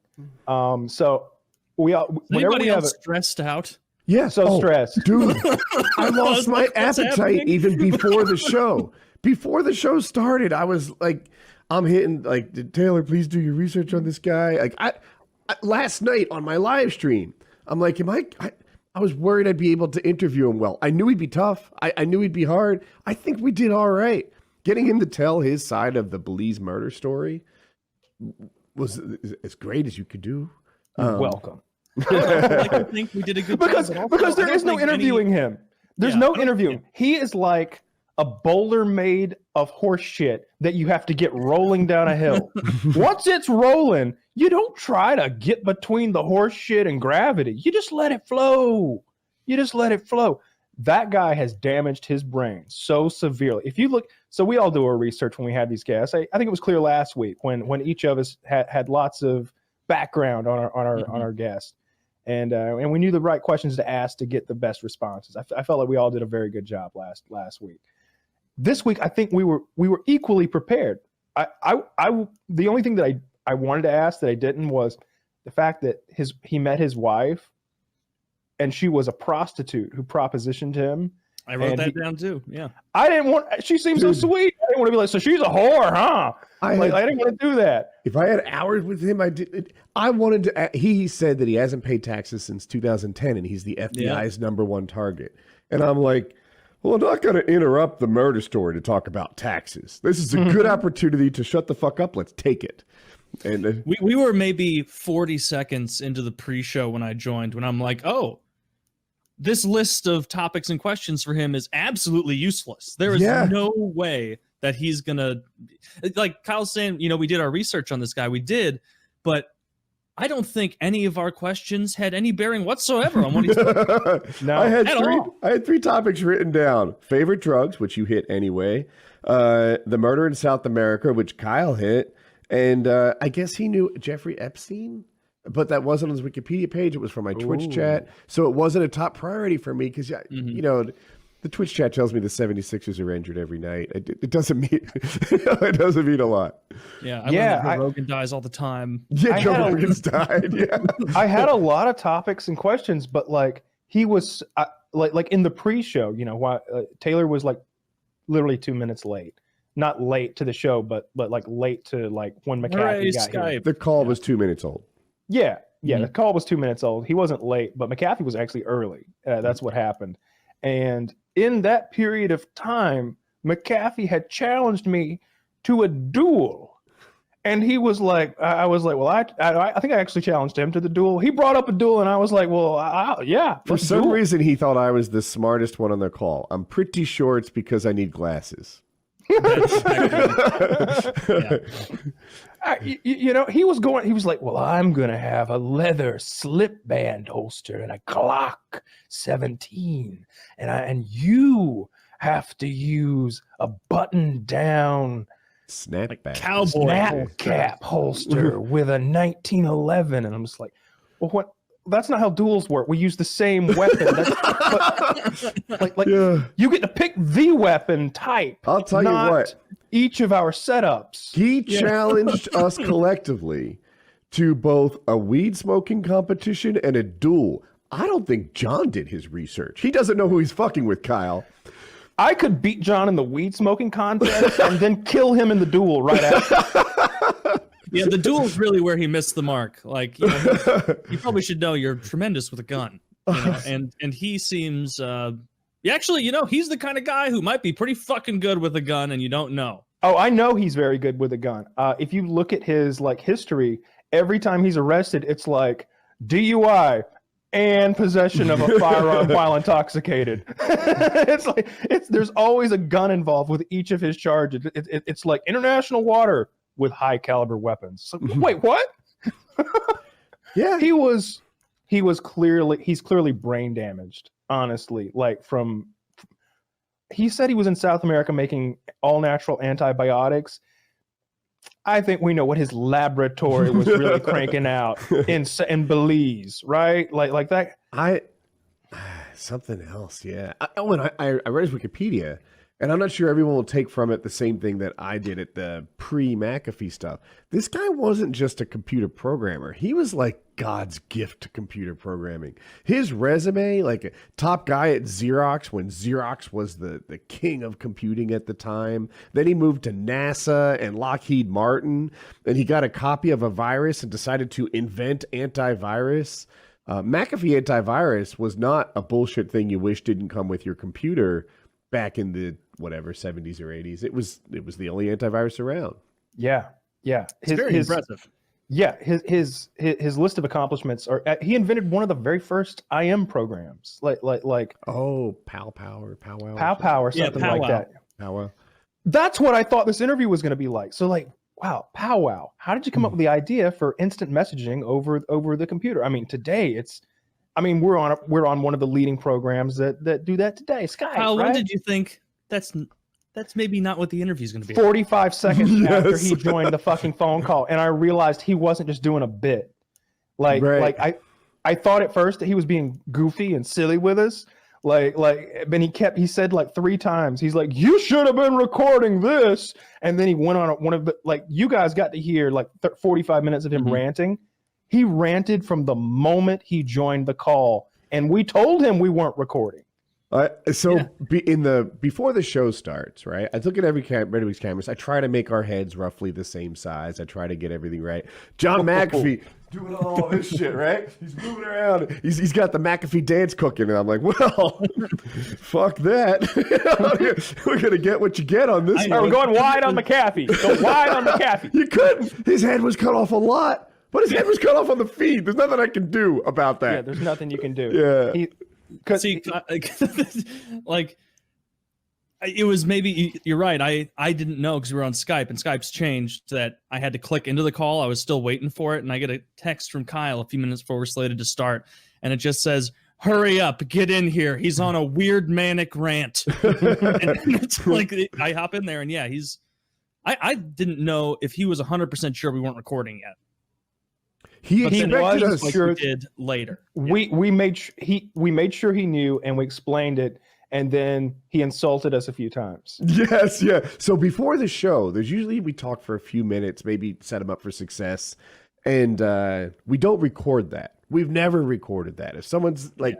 So we all. Whenever Anybody we have else stressed out? Yeah. so stressed. Dude, I lost my What's appetite happening? even before the show. Before the show started, I was like, I'm hitting like, Taylor, please do your research on this guy. Like I last night on my live stream, I'm like, I was worried I'd be able to interview him well. I knew he'd be tough. I knew he'd be hard. I think we did all right. Getting him to tell his side of the Belize murder story was as great as you could do. Welcome. I think we did a good because job. but also, because I there don't is no think any- interviewing him. There's Yeah, no I don't- interviewing. He is like a boulder made of horse shit that you have to get rolling down a hill. Once it's rolling, you don't try to get between the horse shit and gravity. You just let it flow. You just let it flow. That guy has damaged his brain so severely. If you look, so we all do our research when we had these guests. I think it was clear last week when each of us had lots of background on our guest. And we knew the right questions to ask to get the best responses. I felt like we all did a very good job last week. This week, I think we were equally prepared. The only thing that I wanted to ask that I didn't was the fact that he met his wife, and she was a prostitute who propositioned him. I wrote that down too. Yeah. I didn't want. She seems so sweet. I didn't want to be like, so she's a whore, huh? I didn't want to do that. If I had hours with him, I did. I wanted to. He said that he hasn't paid taxes since 2010, and he's the FBI's #1 target. And I'm like, well, I'm not going to interrupt the murder story to talk about taxes. This is a good opportunity to shut the fuck up. Let's take it. And We were maybe 40 seconds into the pre-show when I joined, when I'm like, oh, this list of topics and questions for him is absolutely useless. There is no way that he's gonna, like Kyle's saying, we did our research on this guy. We did, but I don't think any of our questions had any bearing whatsoever on what he's No, I at had 3 topics written down. Favorite drugs, which you hit anyway. The murder in South America, which Kyle hit. And I guess he knew Jeffrey Epstein, but that wasn't on his Wikipedia page. It was from my Twitch chat. So it wasn't a top priority for me because, the Twitch chat tells me the 76ers are injured every night. It doesn't mean it doesn't mean a lot. Yeah, I learned that Joe Rogan dies all the time. Yeah, Joe Rogan's died. Yeah, I had a lot of topics and questions, but like he was like in the pre-show, Taylor was like literally 2 minutes late. Not late to the show, but like late to like when McAfee got here. The call was 2 minutes old. Yeah, the call was 2 minutes old. He wasn't late, but McAfee was actually early. That's what happened. And in that period of time, McAfee had challenged me to a duel. And he was like, I was like, well, I think I actually challenged him to the duel. He brought up a duel, and I was like, well, yeah. For some reason, he thought I was the smartest one on the call. I'm pretty sure it's because I need glasses. He was like, well, I'm going to have a leather slip band holster and a Glock 17. And you have to use a button down snapback cowboy snapcap holster with a 1911. And I'm just like, well, what? That's not how duels work. We use the same weapon. You get to pick the weapon type. I'll tell you what. Each of our setups. He challenged us collectively to both a weed smoking competition and a duel. I don't think John did his research. He doesn't know who he's fucking with, Kyle. I could beat John in the weed smoking contest and then kill him in the duel right after. Yeah, the duel is really where he missed the mark. Like, you probably should know you're tremendous with a gun. And he seems, actually, he's the kind of guy who might be pretty fucking good with a gun and you don't know. Oh, I know he's very good with a gun. If you look at his history, every time he's arrested, it's like DUI and possession of a firearm while intoxicated. There's always a gun involved with each of his charges. It's like international water with high caliber weapons. So, wait, what? Yeah, he's clearly brain damaged. Honestly, like he said he was in South America making all natural antibiotics. I think we know what his laboratory was really cranking out in Belize, right? Like that. Something else, yeah. I read his Wikipedia, and I'm not sure everyone will take from it the same thing that I did at the pre-McAfee stuff. This guy wasn't just a computer programmer. He was like God's gift to computer programming. His resume, like a top guy at Xerox when Xerox was the king of computing at the time. Then he moved to NASA and Lockheed Martin, and he got a copy of a virus and decided to invent antivirus. McAfee antivirus was not a bullshit thing you wish didn't come with your computer back in the 70s or 80s. It was the only antivirus around. Yeah. It's very impressive. Yeah, his list of accomplishments are he invented one of the very first IM programs, like powwow or something like that. Powwow. That's what I thought this interview was going to be like. So like, wow, powwow. How did you come up with the idea for instant messaging over the computer? I mean, today we're on one of the leading programs that do that today. Skype. Kyle, right? when did you think that's maybe not what the interview is going to be? 45 seconds after he joined the fucking phone call, and I realized he wasn't just doing a bit. Like I thought at first that he was being goofy and silly with us. But he said like 3 times, he's like, you should have been recording this. And then he went on one of the, like, you guys got to hear like 45 minutes of him ranting. He ranted from the moment he joined the call, and we told him we weren't recording. Before the show starts, right? I look at everybody's cameras. I try to make our heads roughly the same size. I try to get everything right. John McAfee doing all this shit, right? He's moving around. He's got the McAfee dance cooking, and I'm like, well, fuck that. We're gonna get what you get on this. We're going wide on McAfee. Go wide on McAfee. You couldn't. His head was cut off a lot, but his head was cut off on the feed. There's nothing I can do about that. Yeah, there's nothing you can do. Yeah. See, like, it was maybe, you're right. I didn't know because we were on Skype, and Skype's changed that I had to click into the call. I was still waiting for it, and I get a text from Kyle a few minutes before we're slated to start, and it just says, hurry up, get in here. He's on a weird manic rant. And it's like, I hop in there, and yeah, I didn't know if he was 100% sure we weren't recording yet. He expected us. Like we did later. We made sure he knew, and we explained it, and then he insulted us a few times. Yes, yeah. So before the show, we talk for a few minutes, maybe set him up for success, and we don't record that. We've never recorded that. If someone's like,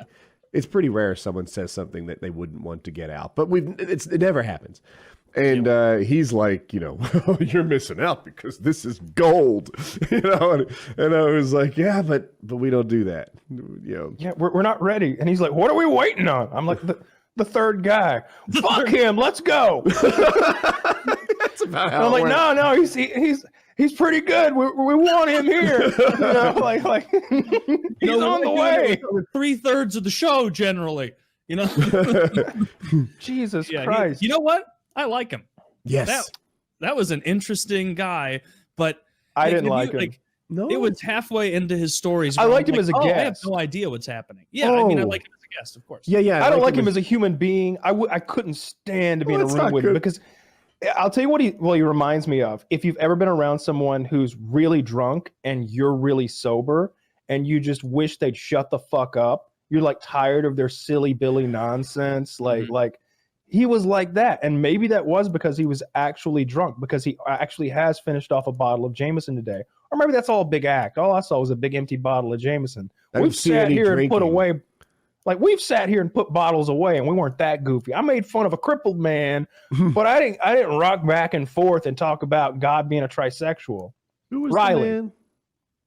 it's pretty rare someone says something that they wouldn't want to get out, but it never happens. And he's like, you're missing out because this is gold, and I was like, yeah, but we don't do that, Yeah, we're not ready. And he's like, what are we waiting on? I'm like, the third guy. Fuck him, let's go. That's about how. I'm like, no, he's pretty good. We want him here. He's on the way. 3/3 of the show generally. Jesus Christ. You know what? I like him. Yes. That was an interesting guy, but I didn't like him. No, it was halfway into his stories. I liked him as a guest. I have no idea what's happening. Yeah, I mean, I like him as a guest, of course. Yeah. I don't like him as a human being. I couldn't stand to be in a room with him because I'll tell you what he reminds me of. If you've ever been around someone who's really drunk and you're really sober and you just wish they'd shut the fuck up, you're like tired of their silly Billy nonsense. Like he was like that. And maybe that was because he was actually drunk, because he actually has finished off a bottle of Jameson today. Or maybe that's all a big act. All I saw was a big empty bottle of Jameson. We've sat here and put away, we've sat here and put bottles away, and we weren't that goofy. I made fun of a crippled man, but I didn't rock back and forth and talk about God being a trisexual. Who was Riley? The man?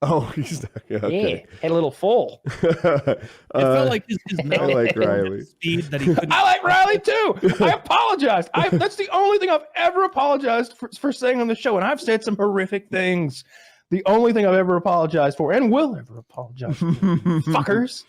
Oh, he's not. Okay. Yeah, had a little full. It felt like his mouth I like Riley. speed that he couldn't. I like Riley too. I apologize. That's the only thing I've ever apologized for saying on the show, and I've said some horrific things. The only thing I've ever apologized for, and will ever apologize for, fuckers,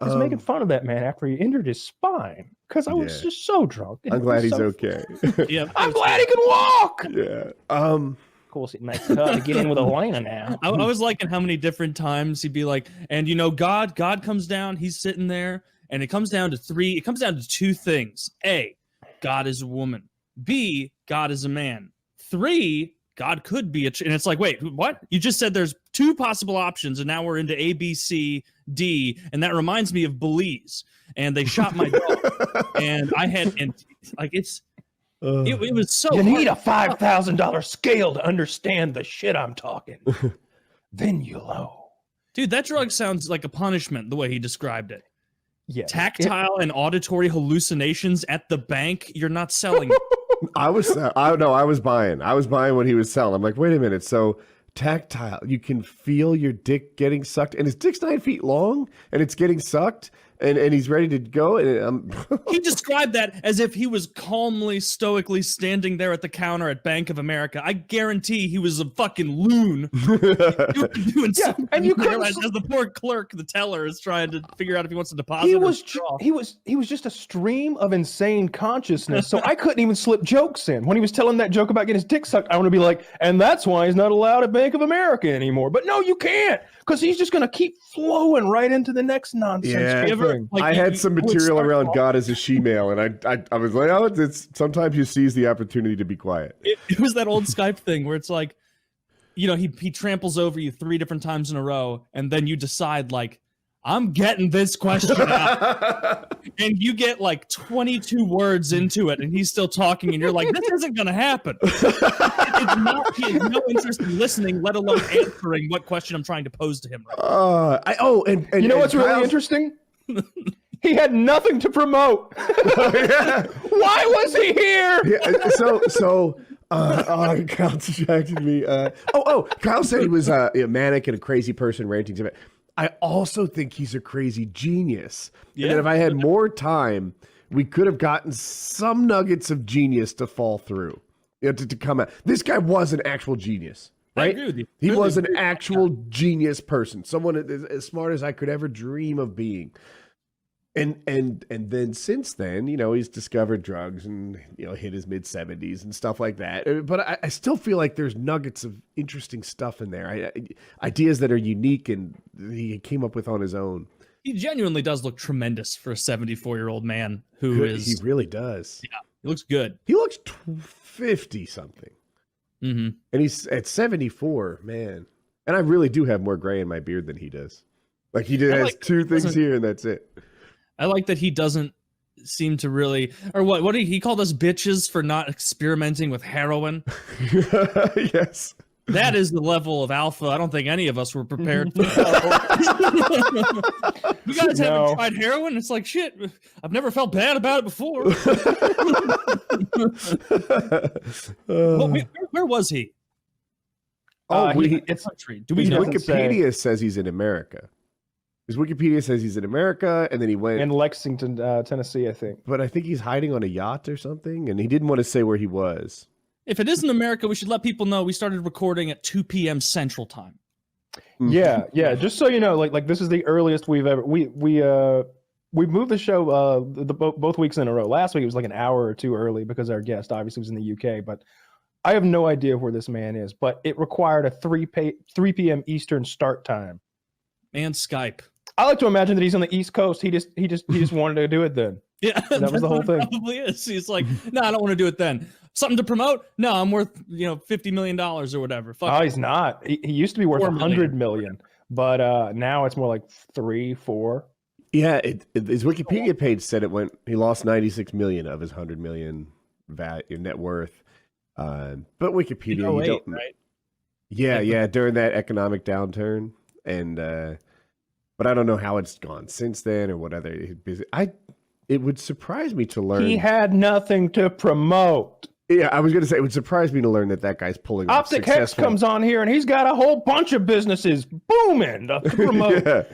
is making fun of that man after he injured his spine. Because I was just so drunk. I'm glad he's okay. Yeah, I'm glad he can walk. Yeah. Of course, it makes it hard to get in with Elena now. I was liking how many different times he'd be like, and God comes down, he's sitting there, and it comes down to two things. A, God is a woman. B, God is a man. 3, God could be and it's like, wait, what? You just said there's 2 possible options, and now we're into A, B, C, D, and that reminds me of Belize, and they shot my dog, and it was so. You need a $5,000 scale to understand the shit I'm talking. Then you'll know. Dude, that drug sounds like a punishment the way he described it. Yeah, Tactile and auditory hallucinations at the bank. You're not selling. I was buying. I was buying what he was selling. I'm like, wait a minute. So tactile, you can feel your dick getting sucked, and his dick's 9 feet long, and it's getting sucked, and he's ready to go. And he described that as if he was calmly, stoically standing there at the counter at Bank of America. I guarantee he was a fucking loon. Doing something and you there couldn't. as the poor clerk, the teller, is trying to figure out if he wants to deposit. He was just a stream of insane consciousness. So I couldn't even slip jokes in. When he was telling that joke about getting his dick sucked, I want to be like, and that's why he's not allowed at Bank of America anymore. But no, you can't, because he's just gonna keep flowing right into the next nonsense. Yeah. Like, I had some material around God as a she-male, and I was like, oh, it's sometimes you seize the opportunity to be quiet. It was that old Skype thing where it's like, he tramples over you 3 different times in a row, and then you decide, like, I'm getting this question out. And you get like 22 words into it, and he's still talking, and you're like, this isn't going to happen. He has no interest in listening, let alone answering what question I'm trying to pose to him right now. And you know what's really interesting? He had nothing to promote. Why was he here? Kyle distracted me. Kyle said he was a manic and a crazy person ranting about. I also think he's a crazy genius. Yeah. And if I had more time, we could have gotten some nuggets of genius to fall through, to come out. This guy was an actual genius, right? I agree with you. He was an actual genius person, someone as smart as I could ever dream of being. And then since then, he's discovered drugs and, hit his mid-70s and stuff like that. But I still feel like there's nuggets of interesting stuff in there. Ideas that are unique and he came up with on his own. He genuinely does look tremendous for a 74-year-old man who is... He really does. Yeah, he looks good. He looks 50-something. Mm-hmm. And he's at 74, man. And I really do have more gray in my beard than he does. Like, he has 2 things here and that's it. I like that he doesn't seem to really, or what did he called us bitches for not experimenting with heroin? Yes. That is the level of alpha I don't think any of us were prepared for. You guys haven't tried heroin? It's like, shit, I've never felt bad about it before. Where was he? It's country. Wikipedia says he's in America. His Wikipedia says he's in America, and then he went... in Lexington, Tennessee, I think. But I think he's hiding on a yacht or something, and he didn't want to say where he was. If it is in America, we should let people know we started recording at 2 p.m. Central Time. Yeah. Just so you know, like this is the earliest we've ever... We moved the show both weeks in a row. Last week it was like an hour or 2 early because our guest obviously was in the UK, but I have no idea where this man is. But it required a 3 p.m. Eastern start time. And Skype. I like to imagine that he's on the East Coast. He just wanted to do it then. Yeah, that was the whole thing. Probably is. He's like, no, I don't want to do it then. Something to promote? No, I'm worth $50 million or whatever. Fuck he's not. He used to be worth $100 million, but now it's more like 3, 4. Yeah, his Wikipedia page said he lost 96 million of his 100 million net worth. But Wikipedia, right? Yeah, during that economic downturn, and. But I don't know how it's gone since then or what other. It would surprise me to learn. He had nothing to promote. Yeah, I was going to say it would surprise me to learn that guy's pulling off Optic Hex comes on here and he's got a whole bunch of businesses booming to promote. Yeah.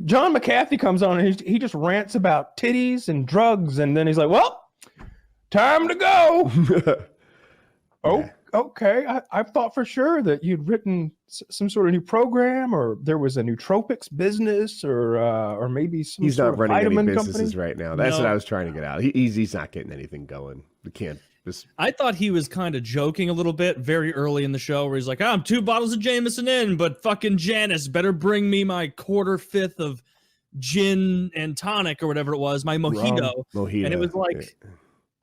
John McAfee comes on and he just rants about titties and drugs, and then he's like, well, time to go. okay, I thought for sure that you'd written some sort of new program, or there was a nootropics business, or maybe some He's sort not of running any vitamin businesses company. right now. That's what No. I was trying to get out. He's not getting anything going. We can't. I thought he was kind of joking a little bit very early in the show where he's like, I'm 2 bottles of Jameson in, but fucking Janice better bring me my 1/4 of gin and tonic or whatever it was, my mojito. Mojito. And it was like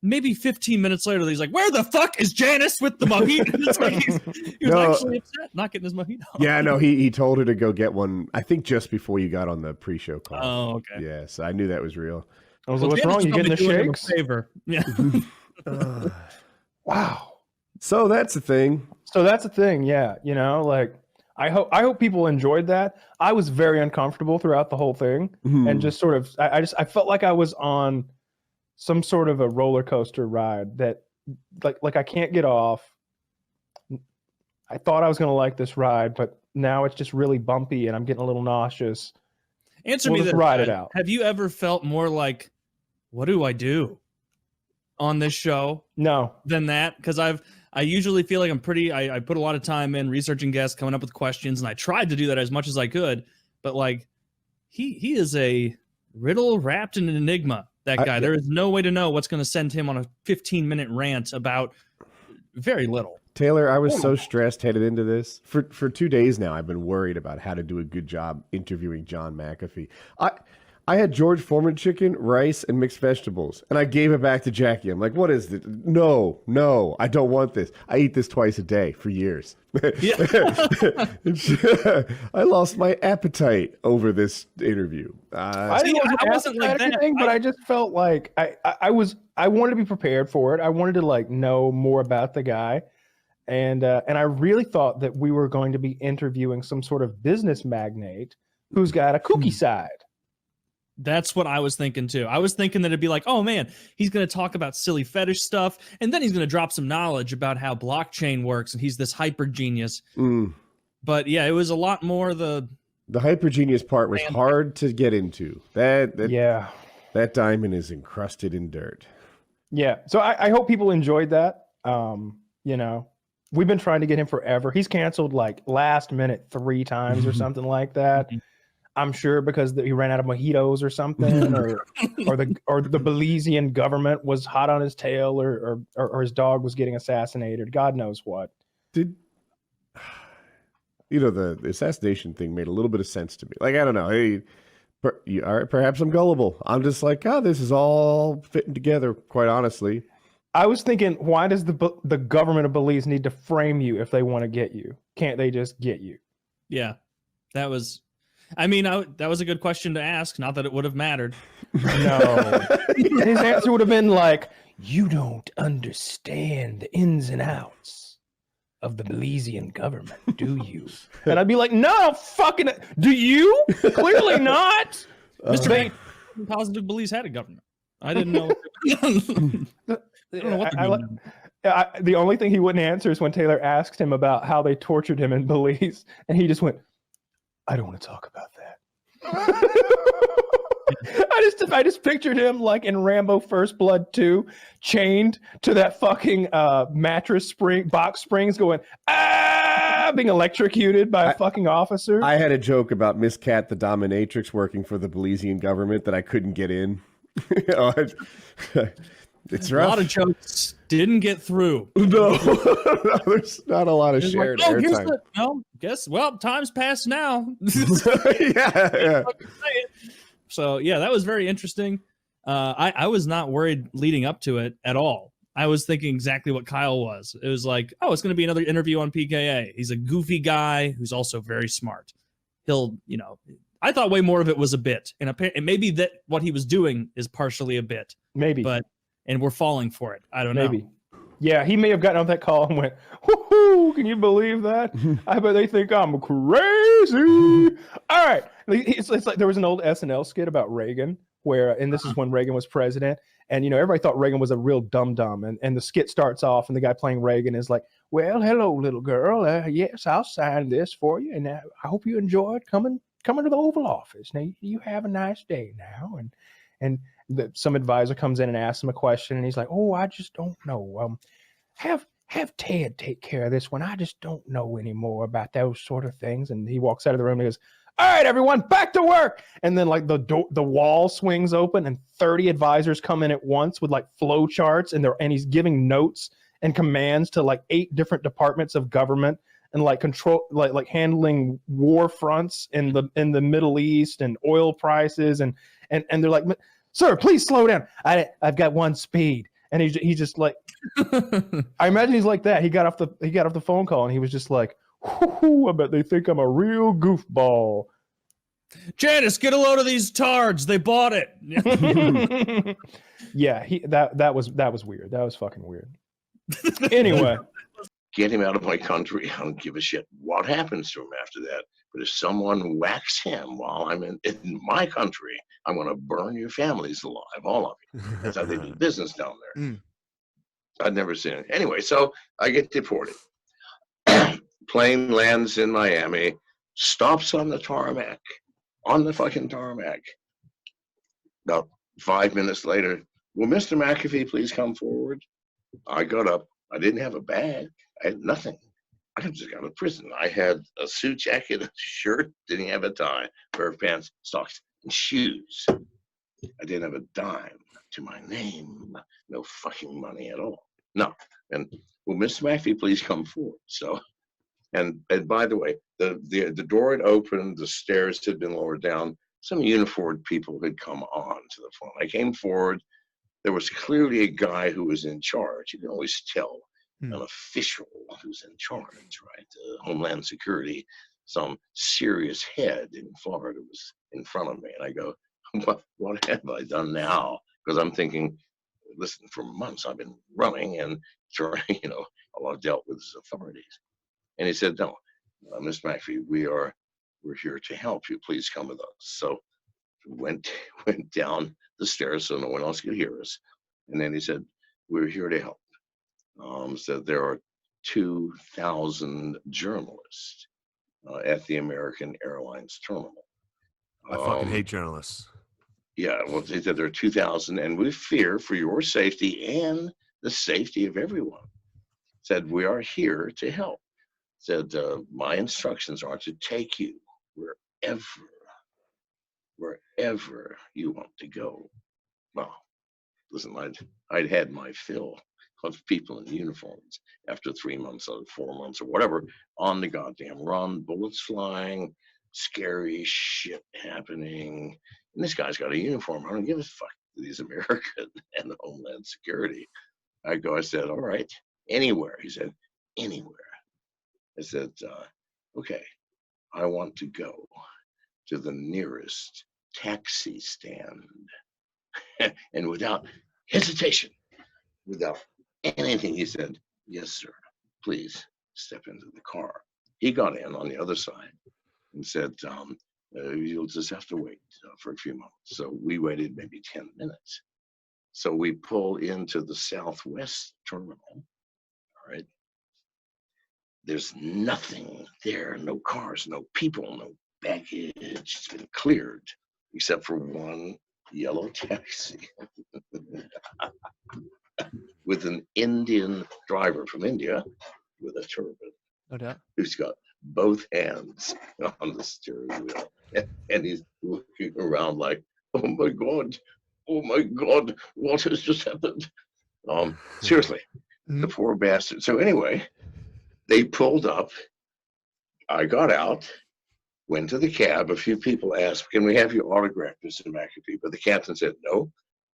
maybe 15 minutes later, he's like, where the fuck is Janice with the mojito? It's like he was actually upset not getting his mojito. Yeah, no, he told her to go get one, I think just before you got on the pre-show call. Oh, okay. Yes, I knew that was real. I was like, what's wrong? You getting the shakes? Favor. Yeah. Wow. So that's the thing. Yeah. You know, like I hope people enjoyed that. I was very uncomfortable throughout the whole thing, and just sort of I felt like I was on some sort of a roller coaster ride that like I can't get off. I thought I was going to like this ride, but now it's just really bumpy and I'm getting a little nauseous. Answer We'll me just this. ride it out. Have you ever felt more like, what do I do on this show? No. Than that? Because I usually feel like I put a lot of time in researching guests, coming up with questions, and I tried to do that as much as I could. But like, he is a riddle wrapped in an enigma. That guy. There is no way to know what's going to send him on a 15-minute rant about very little. Taylor, I was so stressed headed into this. For 2 days now, I've been worried about how to do a good job interviewing John McAfee. I had George Foreman chicken, rice, and mixed vegetables, and I gave it back to Jackie. I'm like, what is this? No, I don't want this. I eat this twice a day for years. I lost my appetite over this interview. I wasn't like that, but I just felt like I wanted to be prepared for it. I wanted to like know more about the guy. And I really thought that we were going to be interviewing some sort of business magnate who's got a kooky side. That's what I was thinking too. I was thinking that it'd be like, oh man, he's going to talk about silly fetish stuff, and then he's going to drop some knowledge about how blockchain works, and he's this hyper genius. But yeah, it was a lot more the hyper genius part was hard to get into. That diamond is encrusted in dirt. Yeah, so I hope people enjoyed that. You know, we've been trying to get him forever. He's canceled like last minute 3 times or something like that. I'm sure because he ran out of mojitos or something, or the Belizean government was hot on his tail, or his dog was getting assassinated. God knows what. The assassination thing made a little bit of sense to me. Like, I don't know. Hey, all right, perhaps I'm gullible. I'm just like, this is all fitting together, quite honestly. I was thinking, why does the government of Belize need to frame you if they want to get you? Can't they just get you? Yeah, that was... that was a good question to ask. Not that it would have mattered. No. His answer would have been like, you don't understand the ins and outs of the Belizean government, do you? And I'd be like, no, fucking, do you? Clearly not. Mr. Positive Belize had a government. I didn't know. I don't know what the only thing he wouldn't answer is when Taylor asked him about how they tortured him in Belize, and he just went, I don't want to talk about that. I just pictured him like in Rambo First Blood 2, chained to that fucking mattress box springs, going being electrocuted by a fucking officer. I had a joke about Miss Cat the dominatrix working for the Belizean government that I couldn't get in. It's rough. A lot of jokes didn't get through. No, there's not a lot of shared airtime. Time's passed now. yeah. So yeah, that was very interesting. I was not worried leading up to it at all. I was thinking exactly what Kyle was. It was like, it's going to be another interview on PKA. He's a goofy guy who's also very smart. I thought way more of it was a bit, and maybe that what he was doing is partially a bit. Maybe, and we're falling for it. I don't know. Maybe. Yeah, he may have gotten on that call and went, woohoo, can you believe that? I bet they think I'm crazy. All right. It's like there was an old SNL skit about Reagan and this is when Reagan was president. And, everybody thought Reagan was a real dum-dum. And the skit starts off and the guy playing Reagan is like, well, hello, little girl. Yes, I'll sign this for you. And I hope you enjoyed coming to the Oval Office. Now, you have a nice day now. And some advisor comes in and asks him a question, and he's like, "Oh, I just don't know. Have have Ted take care of this one. I just don't know anymore about those sort of things. And he walks out of the room and he goes, all right, everyone, back to work. And then like the wall swings open and 30 advisors come in at once with like flow charts, and he's giving notes and commands to like 8 different departments of government, and like control, like handling war fronts in the Middle East and oil prices, and they're like, sir, please slow down. I've got one speed. And he's just like, I imagine he's like that. He got off the phone call and he was just like, I bet they think I'm a real goofball. Janice, get a load of these tards. They bought it. Yeah, that was weird. That was fucking weird. Anyway, Get him out of my country. I don't give a shit what happens to him after that. But if someone whacks him while I'm in my country, I'm going to burn your families alive, all of you. That's how they do business down there. Mm. I'd never seen it. Anyway, so I get deported. Plane lands in Miami, stops on the tarmac, on the fucking tarmac. About 5 minutes later, will Mr. McAfee please come forward? I got up. I didn't have a bag. I had nothing. I just got out of prison. I had a suit jacket, a shirt, didn't have a tie, pair of pants, socks, and shoes. I didn't have a dime to my name. No fucking money at all. No. And will Mr. McAfee please come forward? So, and by the way, the door had opened, the stairs had been lowered down. Some uniformed people had come on to the phone. I came forward. There was clearly a guy who was in charge. You can always tell an official who's in charge, right? Homeland Security, some serious head in Florida was in front of me. And I go, what have I done now? Because I'm thinking, listen, for months I've been running and trying, I've dealt with his authorities. And he said, no, Mr. McAfee, we're here to help you. Please come with us. So went down the stairs so no one else could hear us. And then he said, we're here to help. Said there are 2,000 journalists at the American Airlines terminal. I fucking hate journalists. Yeah, well, they said there are 2,000, and we fear for your safety and the safety of everyone. Said we are here to help. Said my instructions are to take you wherever you want to go. Well, listen, I'd had my fill of people in uniforms after 3 months or 4 months or whatever on the goddamn run, bullets flying, scary shit happening. And this guy's got a uniform. I don't give a fuck that he's American and Homeland Security. I said, all right, anywhere. He said, anywhere. I said, okay, I want to go to the nearest taxi stand. And without hesitation, without anything, he said, yes, sir, please step into the car. He got in on the other side and said, you'll just have to wait for a few moments. So we waited maybe 10 minutes. So we pull into the Southwest terminal, all right? There's nothing there, no cars, no people, no baggage. It's been cleared except for one yellow taxi with an Indian driver from India with a turban. No doubt. Who's got both hands on the steering wheel. And he's looking around like, oh my God, what has just happened? Seriously, the poor bastard. So anyway, they pulled up. I got out, went to the cab. A few people asked, can we have your autograph, Mr. McAfee? But the captain said no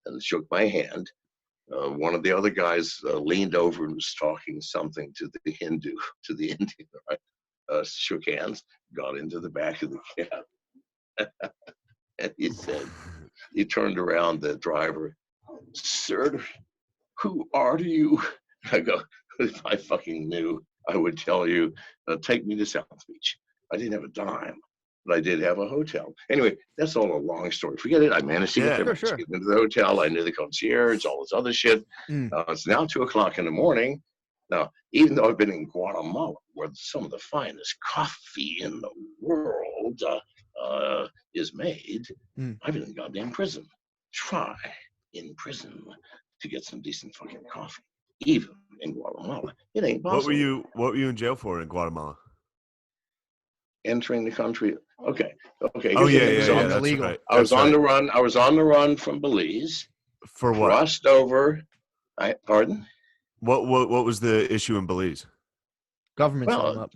and shook my hand. One of the other guys leaned over and was talking something to the Hindu, to the Indian, right? Shook hands, got into the back of the cab. And he said, he turned around, the driver, sir, who are you? I go, if I fucking knew, I would tell you, take me to South Beach. I didn't have a dime, but I did have a hotel. Anyway, that's all a long story. Forget it. I managed to get there. Sure. Get into the hotel. I knew the concierge, all this other shit. It's now 2:00 in the morning. Now, even though I've been in Guatemala, where some of the finest coffee in the world is made, I've been in goddamn prison. Try in prison to get some decent fucking coffee. even in Guatemala. It ain't possible. What were you in jail for in Guatemala? Entering the country. Okay. Oh here's yeah, the thing. yeah, So yeah. That's illegal. right. I was That's on right. the run. I was on the run from Belize. For what? Crossed over. Pardon? What was the issue in Belize? Government set Well, them up.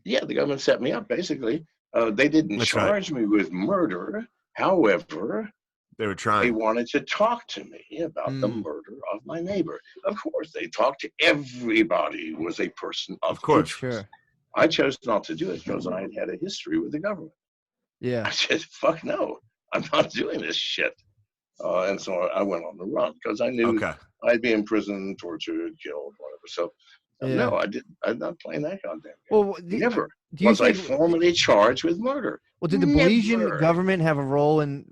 Yeah, the government set me up, basically. They didn't That's charge me with murder. However, They were they trying. wanted to talk to me about the murder of my neighbor. Of course, they talked to everybody who was a person of course. interest. Sure. I chose not to do it because I had a history with the government. Yeah. I said, fuck no, I'm not doing this shit. And so I went on the run because I knew Okay. I'd be in prison, tortured, killed, whatever. So, Yeah. no, I didn't. I'm not playing that goddamn game. Well, Never do you was I think? formally charged with murder. Well, did the Belizean Never. government have a role in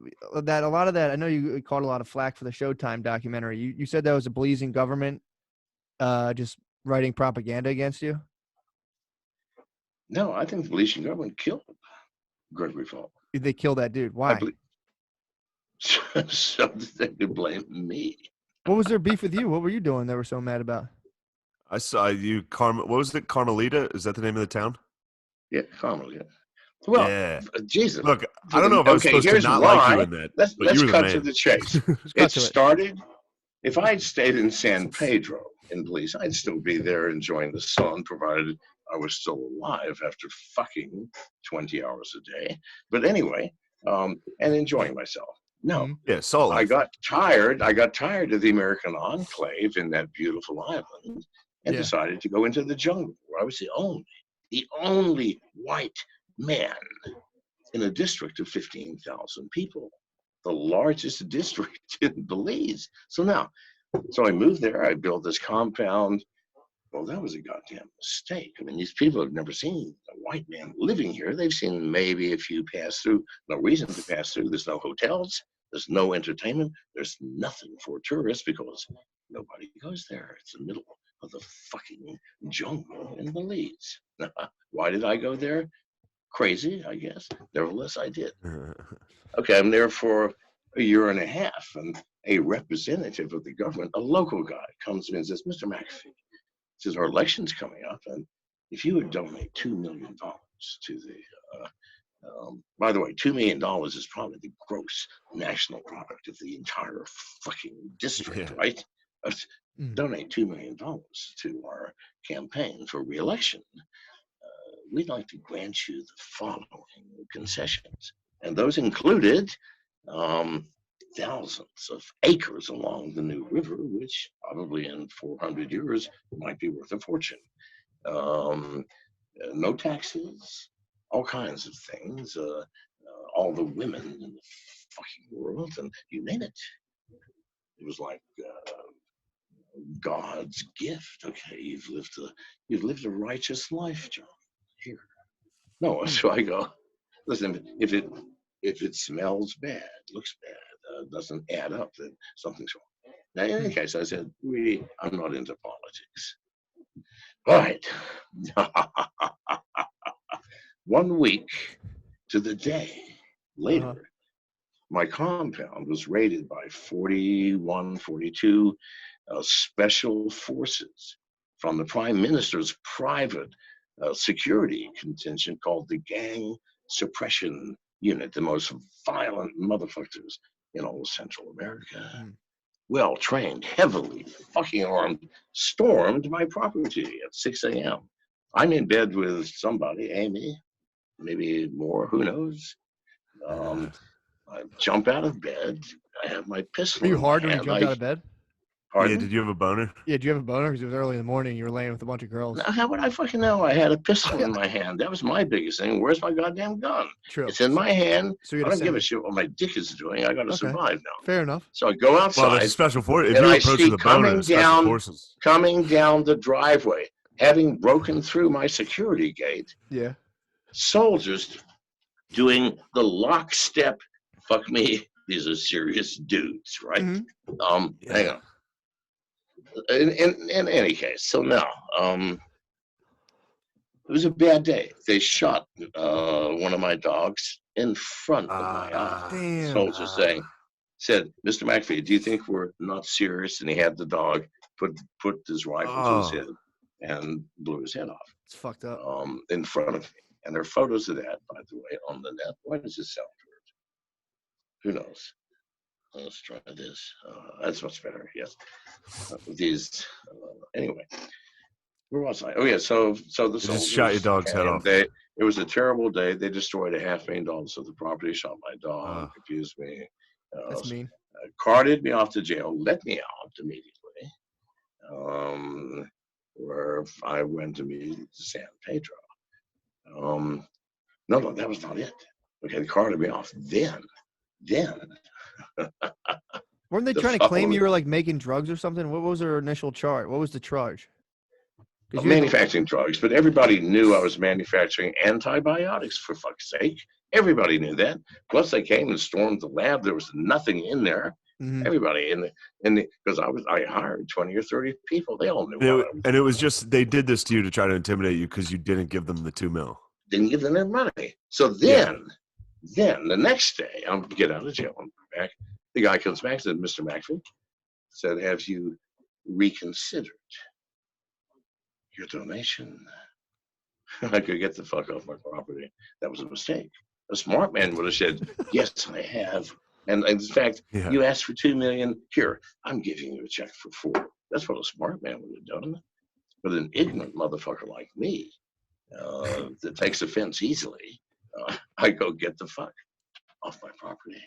that? A lot of that, I know you caught a lot of flack for the Showtime documentary. You said that was the Belizean government just writing propaganda against you? No, I think the Belizean government killed Gregory Falk. They killed that dude. I Why? believe. So they could blame me. What was their beef with you? What were you doing they were so mad about? I saw you, What was it? Carmelita? Is that the name of the town? Yeah, Carmelita. Well, yeah. Jesus. Look, I don't know if I was supposed to here's not why. like you in that, but Let's you were the cut man. to the chase. Cut to it. Started. If I had stayed in San Pedro in Belize, I'd still be there enjoying the sun, provided I was still alive after fucking 20 hours a day. But anyway, and enjoying myself. No, Yeah, salt I life. got tired. I got tired of the American enclave in that beautiful island, and decided to go into the jungle, where I was the only white man in a district of 15,000 people, the largest district in Belize. So I moved there. I built this compound. Well, that was a goddamn mistake. I mean, these people have never seen a white man living here. They've seen maybe a few pass through. No reason to pass through. There's no hotels. There's no entertainment. There's nothing for tourists because nobody goes there. It's the middle of the fucking jungle in Belize. Why did I go there? Crazy, I guess. Nevertheless, I did. Okay, I'm there for a year and a half, and a representative of the government, a local guy, comes in and says, Mr. McAfee, says, our election's coming up, and if you would donate $2 million to the, by the way, $2 million is probably the gross national product of the entire fucking district, right? Donate $2 million to our campaign for re-election. We'd like to grant you the following concessions. And those included thousands of acres along the New River, which probably in 400 years might be worth a fortune. No taxes, all kinds of things, all the women in the fucking world, and you name it. It was like God's gift. Okay, you've lived a righteous life, John. Here. No, so I go, listen, if it smells bad, looks bad, doesn't add up, then something's wrong. Now, in any case, I said, I'm not into politics. All right. 1 week to the day later, my compound was raided by 42 special forces from the Prime Minister's private security contingent called the Gang Suppression Unit, the most violent motherfuckers in all of Central America. Well trained, heavily fucking armed, stormed my property at 6 a.m. I'm in bed with somebody, Amy, maybe more, who knows? I jump out of bed. I have my pistol. Were you hard when you jumped out of bed? Pardon? Yeah, did you have a boner? Yeah, did you have a boner? Because it was early in the morning. You were laying with a bunch of girls. Now, how would I fucking know? I had a pistol in my hand. That was my biggest thing. Where's my goddamn gun? True. It's in my hand. So I don't give a shit what my dick is doing. I got to survive now. Fair enough. So I go outside. Well, there's a special force. If and you I approach see the boner, the special forces. coming down the driveway, having broken through my security gate. Yeah. Soldiers doing the lockstep. Fuck me. These are serious dudes, right? Hang on. In any case, so now, it was a bad day. They shot one of my dogs in front of my eyes. Soldier said, Mr. McAfee, do you think we're not serious? And he had the dog put his rifle to his head and blew his head off It's fucked up. in front of me. And there are photos of that, by the way, on the net. Why does this sound weird? Who knows? Let's try this. That's much better. Yes. These. Anyway, where was I? Oh yeah. So the soldiers just shot your dog's head off. It was a terrible day. They destroyed $500,000 of the property. Shot my dog. Confused me. That's mean. Carted me off to jail. Let me out immediately. Where I went to meet San Pedro. No, that was not it. Okay, they carted me off. Then. Weren't they trying to claim you were like making drugs or something? What was their initial charge? What was the charge? Manufacturing drugs, but everybody knew I was manufacturing antibiotics, for fuck's sake. Everybody knew that. Plus, they came and stormed the lab. There was nothing in there. Mm-hmm. Everybody because I hired 20 or 30 people. They all knew. And it was just they did this to you to try to intimidate you because you didn't give them the $2 million. Didn't give them their money. So then the next day, I'm get out of jail. I'm back. The guy comes back and said, "Mr. McAfee," said, "Have you reconsidered your donation?" I could get the fuck off my property. That was a mistake. A smart man would have said, "Yes, I have." And in fact, you asked for $2 million. Here, I'm giving you a check for $4 million. That's what a smart man would have done. But an ignorant motherfucker like me that takes offense easily, I go get the fuck off my property.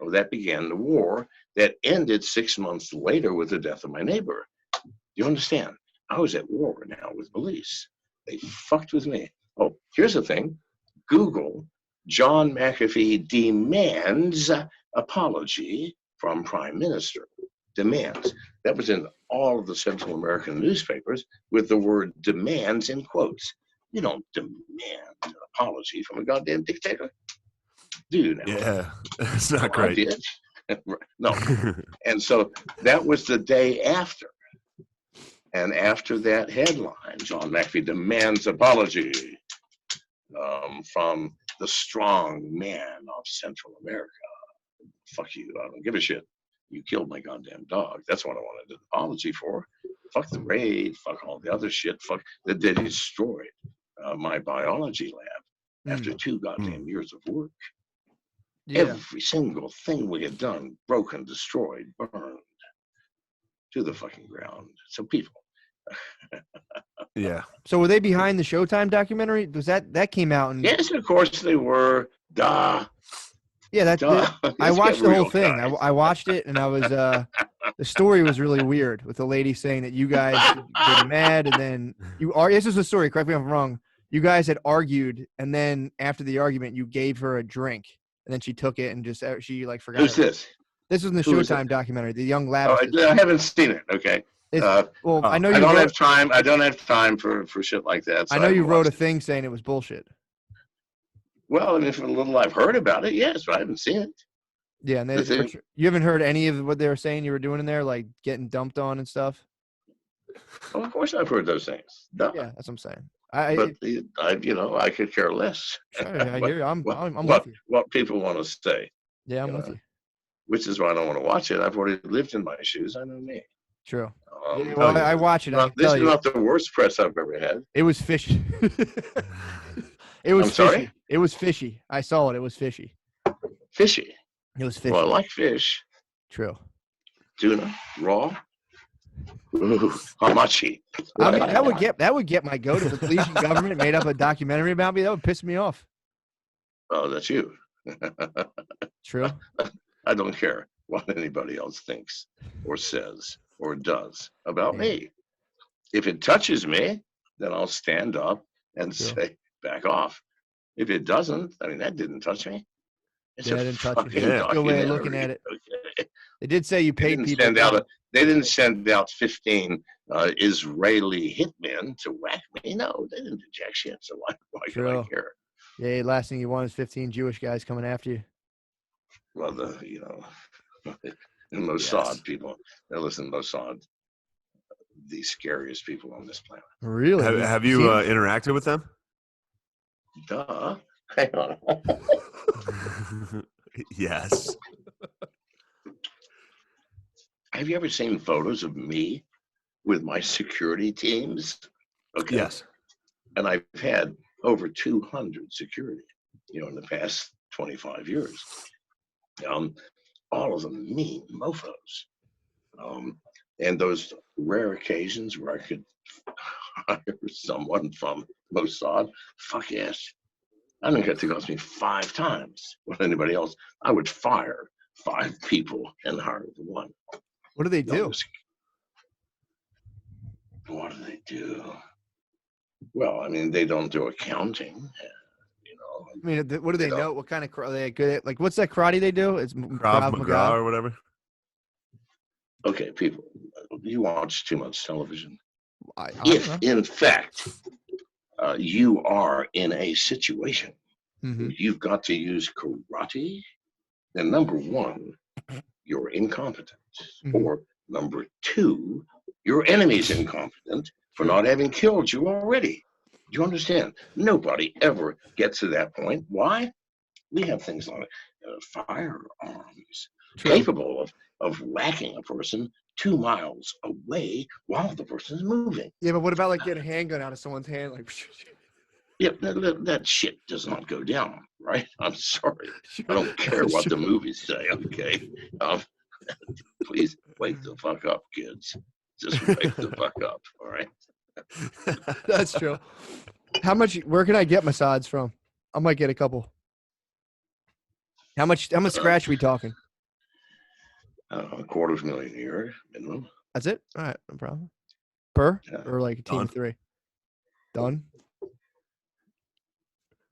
Oh, that began the war that ended 6 months later with the death of my neighbor. Do you understand? I was at war now with police. They fucked with me. Oh, here's the thing. Google John McAfee demands apology from Prime Minister. Demands. That was in all of the Central American newspapers with the word demands in quotes. You don't demand an apology from a goddamn dictator. Do you now? Yeah, it's not great. No. And so that was the day after. And after that headline, John McAfee demands apology from the strong man of Central America. Fuck you, I don't give a shit. You killed my goddamn dog. That's what I wanted an apology for. Fuck the raid, fuck all the other shit, fuck that they destroyed my biology lab after 2 goddamn years of work. Yeah. Every single thing we had done, broken, destroyed, burned to the fucking ground. So people. Yeah. So were they behind the Showtime documentary? Was that came out? And yes, of course they were. Duh. Yeah, I watched the whole thing. I watched it, and I was the story was really weird with the lady saying that you guys get mad, and then you are. This is the story. Correct me if I'm wrong. You guys had argued, and then after the argument, you gave her a drink, and then she took it and just she like forgot. Who's this? This was in the Showtime documentary. The young lab. Oh, I haven't seen it. Okay. Well, I know you. I don't have time. I don't have time for shit like that. So I know you wrote a thing saying it was bullshit. Well, and if a little I've heard about it, yes, but I haven't seen it. Yeah, and you haven't heard any of what they were saying you were doing in there, like getting dumped on and stuff. Well, of course, I've heard those things. Duh. Yeah, that's what I'm saying. I could care less. Sure, I hear you. I'm with you. What people want to say. Yeah, I'm with you. Which is why I don't want to watch it. I've already lived in my shoes. I know me. True. Well, I watch it. This is not the worst press I've ever had. It was fishy. It was fishy. Sorry? It was fishy. I saw it. It was fishy. Fishy? It was fishy. Well, I like fish. True. Tuna, raw. Ooh, hamachi. I mean, that would get my goat if the Belizean government made up a documentary about me. That would piss me off. Oh, that's you. True. I don't care what anybody else thinks or says or does about me. If it touches me, then I'll stand up and say, back off. If it doesn't, I mean, that didn't touch me. It's it didn't touch you. Good way of looking at it. Okay. They did say you paid people. They didn't send out 15 Israeli hitmen to whack me. No, they didn't do jack shit. So why could I care? Yeah, last thing you want is 15 Jewish guys coming after you. Well, the Mossad people. Now listen, Mossad, the scariest people on this planet. Really? Have you interacted with them? Duh. Hang on. Yes. Have you ever seen photos of me with my security teams. Okay. Yes. And I've had over 200 security, in the past 25 years. All of them mean mofos. And those rare occasions where I could hire someone from Mossad, fuck yes. I don't get to cost me 5 times what anybody else. I would fire 5 people and hire the one. What do they do? What do they do? Well, I mean, they don't do accounting. I mean, what do they know? What kind of are they good at? Like, what's that karate they do? It's Krav Maga or whatever. Okay, people, you watch too much television. I If, in fact, you are in a situation where you've got to use karate, then number one, you're incompetent. Or number two, your enemy's incompetent for not having killed you already. Do you understand? Nobody ever gets to that point. Why? We have things like firearms capable of whacking a person 2 miles away while the person's moving. Yeah, but what about like getting a handgun out of someone's hand? Like, yeah, that shit does not go down, right? I'm sorry. I don't care what the movies say, okay? Please wake the fuck up, kids. Just wake the fuck up, all right? That's true. Where can I get Mossads from? I might get a couple. How much scratch are we talking? $250,000 a year minimum. That's it? All right, no problem. Per? Yeah. Or like a team of 3? Done?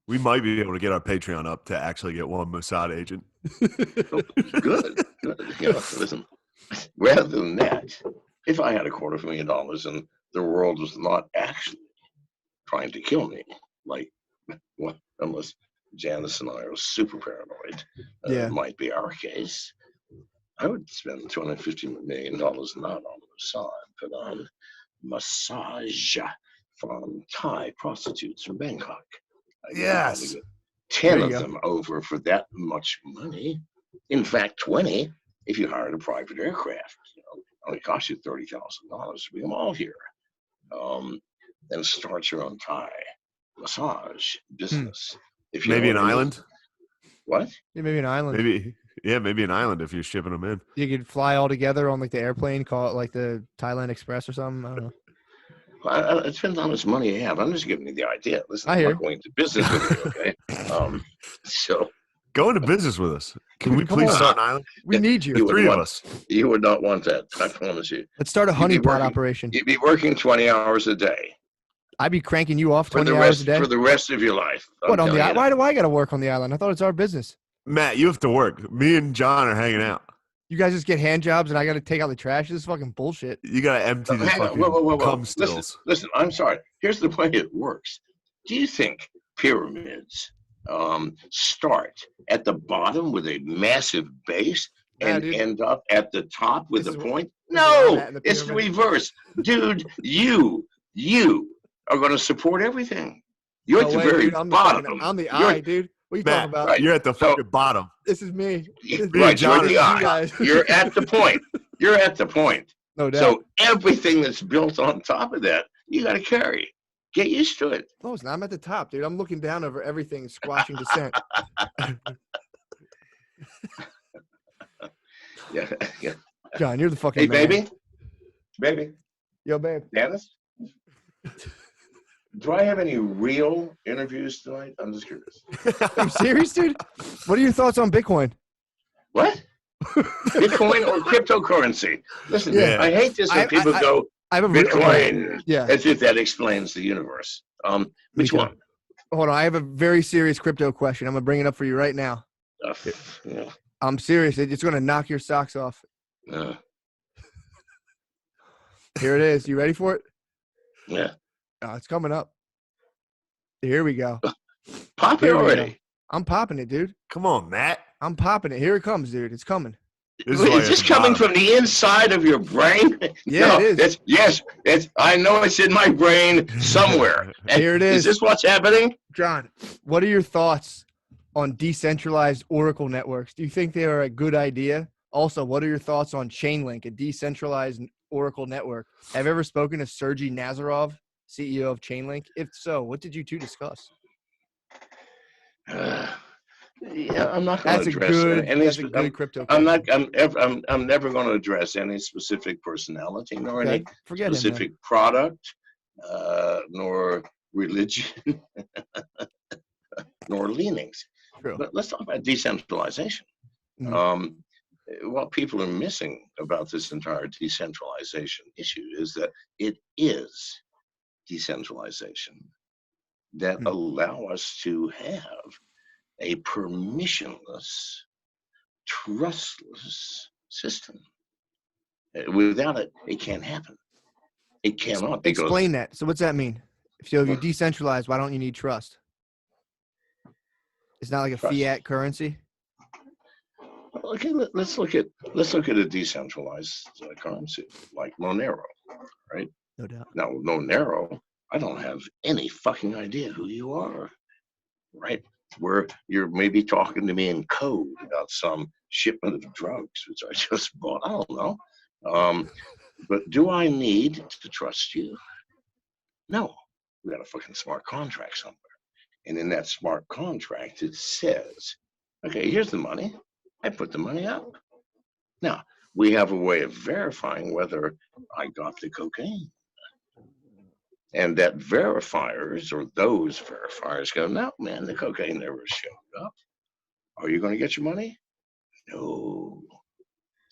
We might be able to get our Patreon up to actually get one Mossad agent. Good. Listen, rather than that, if I had $250,000 and the world was not actually trying to kill me, like, well, unless Janice and I are super paranoid, might be our case, I would spend $250 million not on Mossad, but on massage from Thai prostitutes from Bangkok. Yes. 10 of them over for that much money. In fact, 20 if you hired a private aircraft. It only costs you $30,000 to bring them all here. Then start your own Thai massage business. If you maybe an island. What? Yeah, maybe an island. Maybe an island if you're shipping them in. You could fly all together on like the airplane, call it like the Thailand Express or something. I don't know. Well, it depends on how much money you have. I'm just giving you the idea. Listen, I'm not going into business with you, okay? So go into business with us. Can we please start an island? We need you. The 3 of us. You would not want that. I promise you. Let's start a honeypot operation. You'd be working 20 hours a day. I'd be cranking you off 20 hours a day for the rest of your life. What on the island? Why do I got to work on the island? I thought it's our business. Matt, you have to work. Me and John are hanging out. You guys just get hand jobs and I got to take out the trash. This is fucking bullshit. You got to empty the fucking cum stills. Listen, I'm sorry. Here's the way it works. Do you think pyramids start at the bottom with a massive base and end up at the top with a point? No, it's the reverse. Dude, you are going to support everything. You're at the very bottom. I'm the eye, dude. What are you talking about? Right. You're at the fucking bottom. This is me. Right, you're the eye. You're at the point. You're at the point. No doubt. So everything that's built on top of that, you got to carry. Get used to it. No, it's not. I'm at the top, dude. I'm looking down over everything, squashing descent. Yeah. John, you're the fucking Hey, man. baby. Yo, babe. Dennis? Do I have any real interviews tonight? I'm just curious. Are you serious, dude? What are your thoughts on Bitcoin? What? Bitcoin or cryptocurrency? Listen, I hate this when people go, I have a Bitcoin, as if that explains the universe. Which one? Hold on. I have a very serious crypto question. I'm going to bring it up for you right now. Yeah. I'm serious. It's going to knock your socks off. Here it is. You ready for it? Yeah. Oh, it's coming up. Here we go. Pop it already. I'm popping it, dude. Come on, Matt. I'm popping it. Here it comes, dude. It's coming. Is this coming from the inside of your brain? Yeah, no, it is. I know it's in my brain somewhere. Here it is. Is this what's happening? John, what are your thoughts on decentralized Oracle networks? Do you think they are a good idea? Also, what are your thoughts on Chainlink, a decentralized Oracle Network. Have you ever spoken to Sergey Nazarov, CEO of Chainlink? If so, what did you two discuss? Yeah, I'm not going That's to a address good. any. That's a good crypto I'm question. not. I'm never going to address any specific personality nor Okay, any forget him then. specific product, nor religion, nor leanings. True. But let's talk about decentralization. Mhm. What people are missing about this entire decentralization issue is that it is decentralization that allow us to have a permissionless, trustless system. Without it, it can't happen. It cannot, because Explain that. So what's that mean? So if you decentralize, why don't you need trust? It's not like a Trust. fiat currency. Okay, let's look at a decentralized currency like Monero, right? No doubt. Now, Monero, I don't have any fucking idea who you are, right? Where you're maybe talking to me in code about some shipment of drugs, which I just bought. I don't know. But do I need to trust you? No. We got a fucking smart contract somewhere. And in that smart contract, it says, okay, here's the money. I put the money up. Now, we have a way of verifying whether I got the cocaine. And that verifiers, or those verifiers, go, no, man, the cocaine never showed up. Are you going to get your money? No.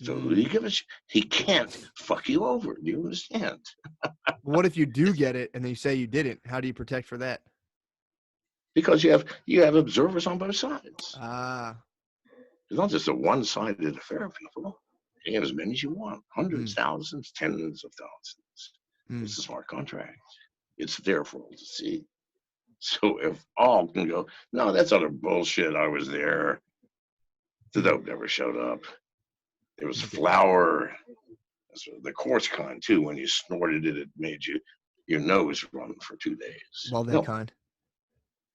So who do you give us? He can't fuck you over. Do you understand? What if you do get it and they say you didn't? How do you protect for that? Because you have observers on both sides. Ah. It's not just a one-sided affair, people. You have as many as you want, hundreds, thousands, tens of thousands. It's a smart contract. It's there for all to see. So if all can go, no, that's utter bullshit. I was there. The dope never showed up. There was flour. That's the coarse kind too. When you snorted it, it made your nose run for 2 days. Love that kind.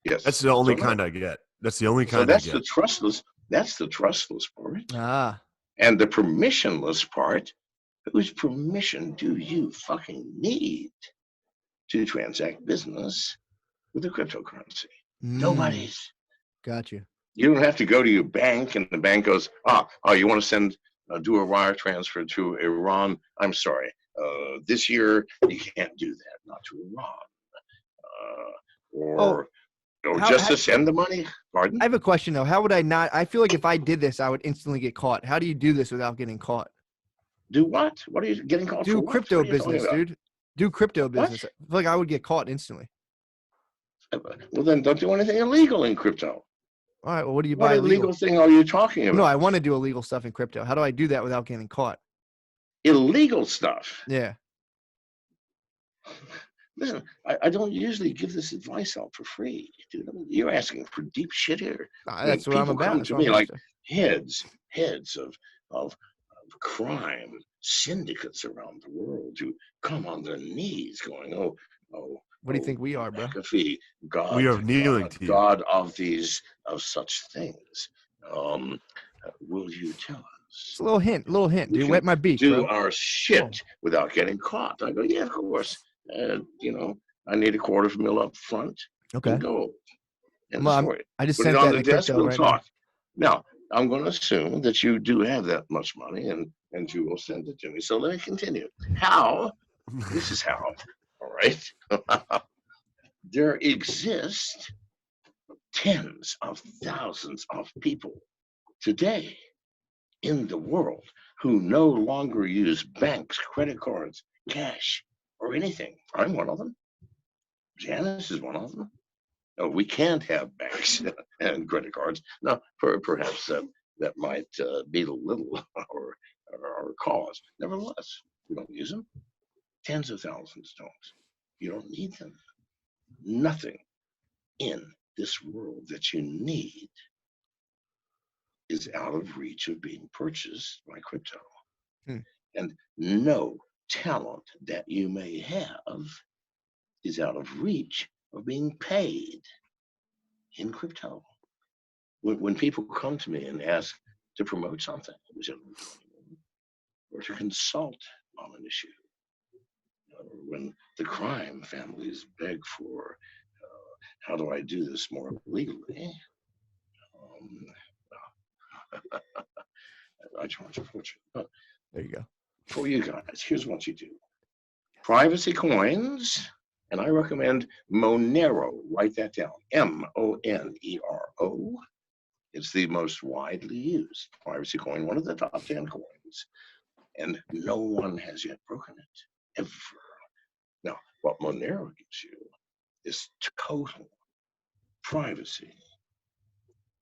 Yes. That's the only kind I get. That's the only kind I that's get. the trustless. That's the trustless part. Ah. And the permissionless part. Whose permission do you fucking need to transact business with a cryptocurrency? Nobody's. Got you. You don't have to go to your bank and the bank goes, you want to do a wire transfer to Iran? I'm sorry. This year, you can't do that, not to Iran. Or just to send the money? Pardon? I have a question, though. How would I not? I feel like if I did this, I would instantly get caught. How do you do this without getting caught? Do what? What are you getting caught for? Do crypto business, dude. Do crypto business. I feel like I would get caught instantly. Well, then don't do anything illegal in crypto. All right. Well, what do you buy? What illegal thing are you talking about? No, I want to do illegal stuff in crypto. How do I do that without getting caught? Illegal stuff? Yeah. Listen, I don't usually give this advice out for free, dude. You're asking for deep shit here. That's what I'm about. Come to me like heads of crime syndicates around the world who come on their knees going, what do you think we are, bro? McAfee, God, we are kneeling to you. God of such things. Will you tell us? It's a little hint, dude. Wet my beak, do bro. our shit without getting caught. I go, yeah, of course. I need $250,000 up front. Okay. Go. I just put sent it on that the in desk. crypto We'll right talk. Now, I'm going to assume that you do have that much money, and you will send it to me. So let me continue. How? This is how. All right. There exist tens of thousands of people today in the world who no longer use banks, credit cards, cash, or anything. I'm one of them. Janice is one of them. No, we can't have banks and credit cards. Now, perhaps that might belittle our cause. Nevertheless, we don't use them. Tens of thousands don't. You don't need them. Nothing in this world that you need is out of reach of being purchased by crypto. And no talent that you may have is out of reach of being paid in crypto. When people come to me and ask to promote something, which I don't do anymore, or to consult on an issue. When the crime families beg for, how do I do this more legally? I charge a fortune. But There you go. for you guys, here's what you do. Privacy coins, and I recommend Monero. Write that down. Monero. It's the most widely used privacy coin, one of the top 10 coins. And no one has yet broken it, ever. Now, what Monero gives you is total privacy,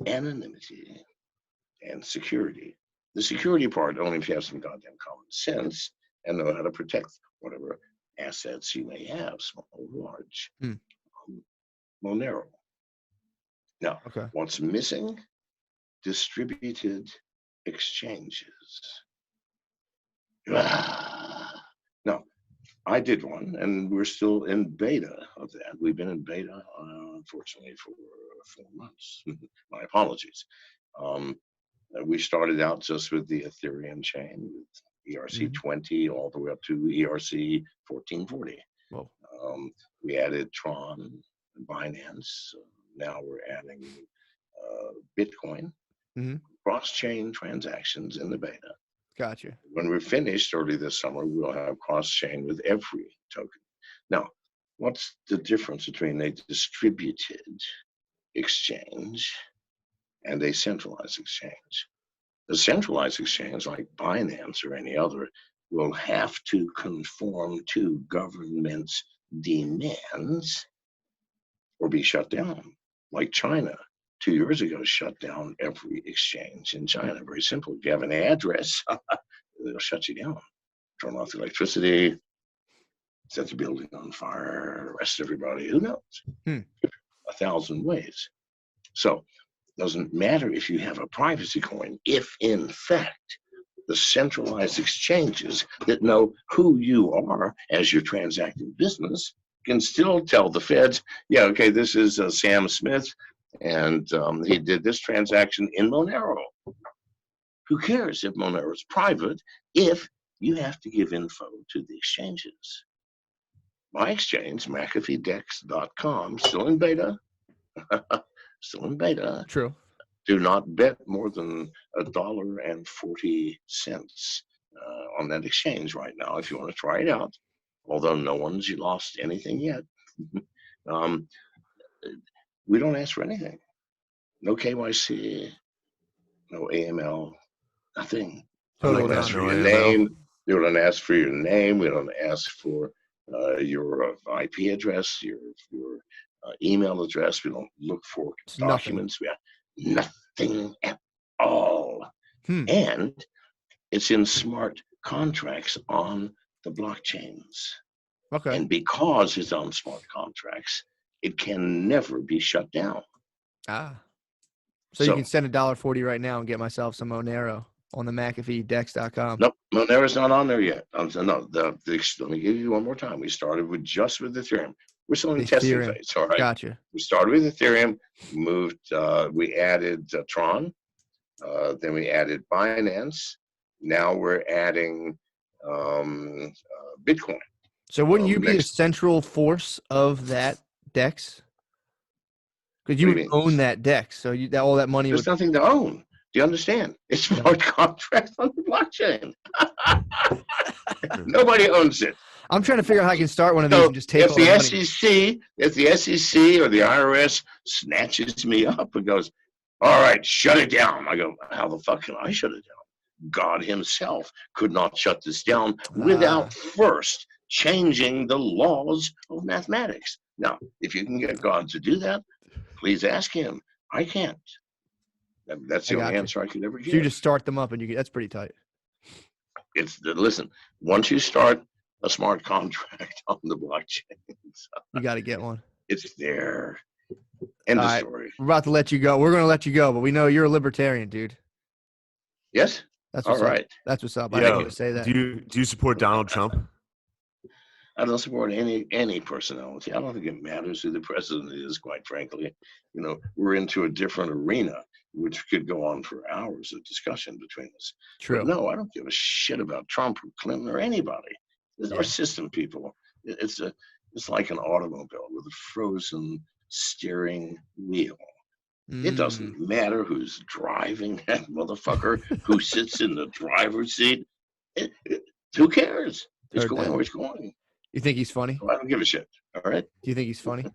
anonymity, and security. The security part, only if you have some goddamn common sense and know how to protect whatever assets you may have, small or large. Monero. Now, Okay. what's missing? Distributed exchanges. Now, I did one, and we're still in beta of that. We've been in beta, unfortunately, for 4 months. My apologies. We started out just with the Ethereum chain, with ERC20 all the way up to ERC1440. Whoa. We added Tron, Binance. Now we're adding Bitcoin, cross-chain transactions in the beta. Gotcha. When we're finished early this summer, we'll have cross-chain with every token. Now, what's the difference between a distributed exchange and a centralized exchange? The centralized exchange, like Binance or any other, will have to conform to government's demands or be shut down. Like China, 2 years ago, shut down every exchange in China. Very simple. If you have an address, they'll shut you down. Turn off the electricity, set the building on fire, arrest everybody. Who knows? 1,000 ways. So doesn't matter if you have a privacy coin, if in fact the centralized exchanges that know who you are as you're transacting business can still tell the feds, yeah, okay, this is Sam Smith, and he did this transaction in Monero. Who cares if Monero is private if you have to give info to the exchanges? My exchange, McAfeeDex.com, still in beta. Still in beta. True. Do not bet more than $1.40 on that exchange right now if you want to try it out. Although no one's lost anything yet. We don't ask for anything. No KYC, no AML, nothing. Totally. We don't ask for No your AML. name. We don't ask for your name. We don't ask for your IP address, your email address. We don't look for It's documents. We have nothing at all. Hmm. And it's in smart contracts on the blockchains. Okay. And because it's on smart contracts, it can never be shut down. So you can send $1.40 right now and get myself some Monero on the McAfeeDex.com. Nope, Monero's not on there yet. No, let me give you one more time. We started with just with Ethereum. We're still in the testing Ethereum. phase. All right. Gotcha. We started with Ethereum, moved, we added Tron, then we added Binance. Now we're adding Bitcoin. So wouldn't you be the central force of that DEX? Because you What do would you mean? own that DEX. So all that money There's would. nothing to own. Do you understand? It's smart contracts on the blockchain. Nobody owns it. I'm trying to figure out how I can start one of these So and just take if all the money. if the SEC or the IRS snatches me up and goes, all right, shut it down. I go, how the fuck can I shut it down? God himself could not shut this down without first changing the laws of mathematics. Now, if you can get God to do that, please ask him. I can't. That's the only answer I could ever So give. you just start them up and that's pretty tight. Listen, once you start a smart contract on the blockchain, You got to get one. it's there. End of story. We're about to let you go. We're going to let you go, but we know you're a libertarian, dude. Yes? That's All what's up. right. That's what's up. I didn't Yo, want to say that. do you support Donald Trump? I don't support any personality. I don't think it matters who the president is, quite frankly. You know, we're into a different arena, which could go on for hours of discussion between us. True. But no, I don't give a shit about Trump or Clinton or anybody. It's our system, people. It's like an automobile with a frozen steering wheel. It doesn't matter who's driving that motherfucker, who sits in the driver's seat. Who cares? It's going where it's going. You think he's funny? I don't give a shit. All right. Do you think he's funny?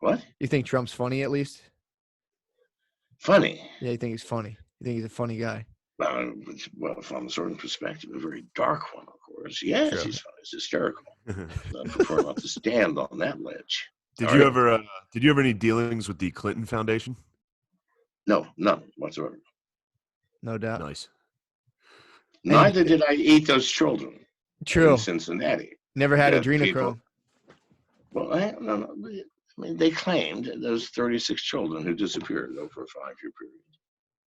What? You think Trump's funny at least? Funny? Yeah, you think he's funny. You think he's a funny guy? Well, from a certain perspective, a very dark one, of course. Yes, he's funny. It's hysterical. I prefer not to stand on that ledge. Did you ever any dealings with the Clinton Foundation? No, none whatsoever. No doubt. Nice. Neither did I eat those children. True. In Cincinnati. Never had adrenochrome. Well, no. I mean, they claimed those 36 children who disappeared over a 5-year period.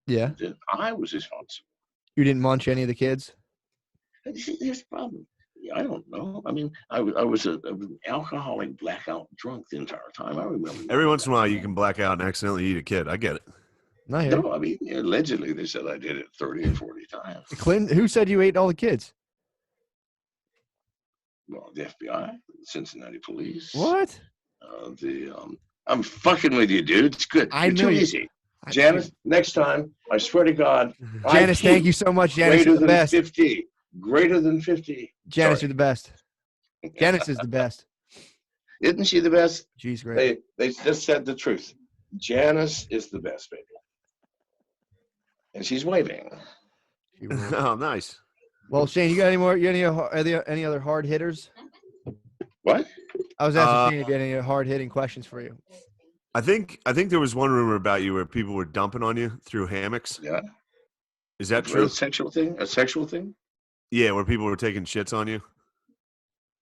Yeah. That I was responsible. You didn't munch any of the kids? And see, here's the problem. I don't know. I mean, I was an alcoholic, blackout drunk the entire time. I remember. Every once in a while, you can black out and accidentally eat a kid. I get it. No, I mean, allegedly, they said I did it 30 or 40 times. Clinton, who said you ate all the kids? Well, the FBI, the Cincinnati police. What? I'm fucking with you, dude. It's good. I You're know too you. easy. Janice, next time, I swear to God. Janice, thank you so much. Janice, you're the best. 50. Greater than 50. Janice, Sorry. you're the best. Janice is the best. Isn't she the best? She's great. They just said the truth. Janice is the best, baby. And she's waving. Oh, nice. Well, Shane, you got any more? Any other hard hitters? What? I was asking Shane if you had any hard hitting questions for you. I think there was one rumor about you where people were dumping on you through hammocks. Yeah. Is that true? A sexual thing? A sexual thing? Yeah, where people were taking shits on you.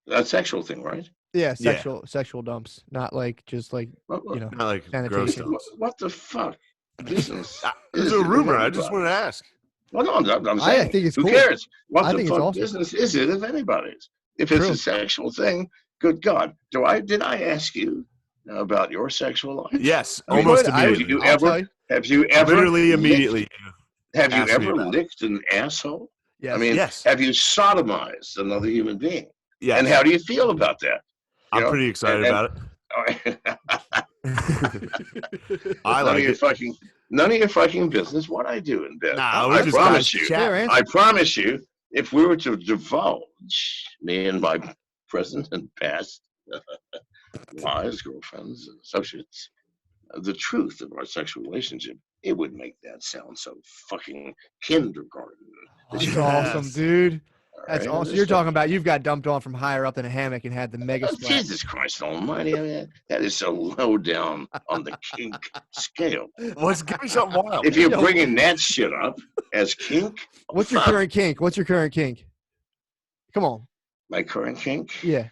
A sexual thing, right? Yeah, sexual dumps, not like just like not like sanitation. gross dumps. What the fuck? Business. It's a rumor. I just wanted to ask. Well, no, I'm saying. I think it's who cool. cares? What I the think it's fuck awesome. business is it, if anybody's? If it's True. a sexual thing, good God, did I ask you about your sexual life? Yes, You almost would. immediately. Have you ever Literally immediately. Have you asked me ever about it. licked an asshole? Yes. I mean, Yes. have you sodomized another human being? Yes. And how do you feel about that? I'm pretty excited about it. I like it. None of your fucking business what I do in bed. Nah, I we promise just you. chat. I promise you, if we were to divulge me and my present and past wives, girlfriends, and associates, the truth of our sexual relationship, it would make that sound so fucking kindergarten. That's awesome, dude. That's right? awesome. You're talking about you've got dumped on from higher up in a hammock and had the mega splash. Jesus Christ Almighty! I mean, that is so low down on the kink scale. Give me something wild. If you're bringing that shit up as kink, What's your current kink? What's your current kink? Come on. My current kink? Yeah.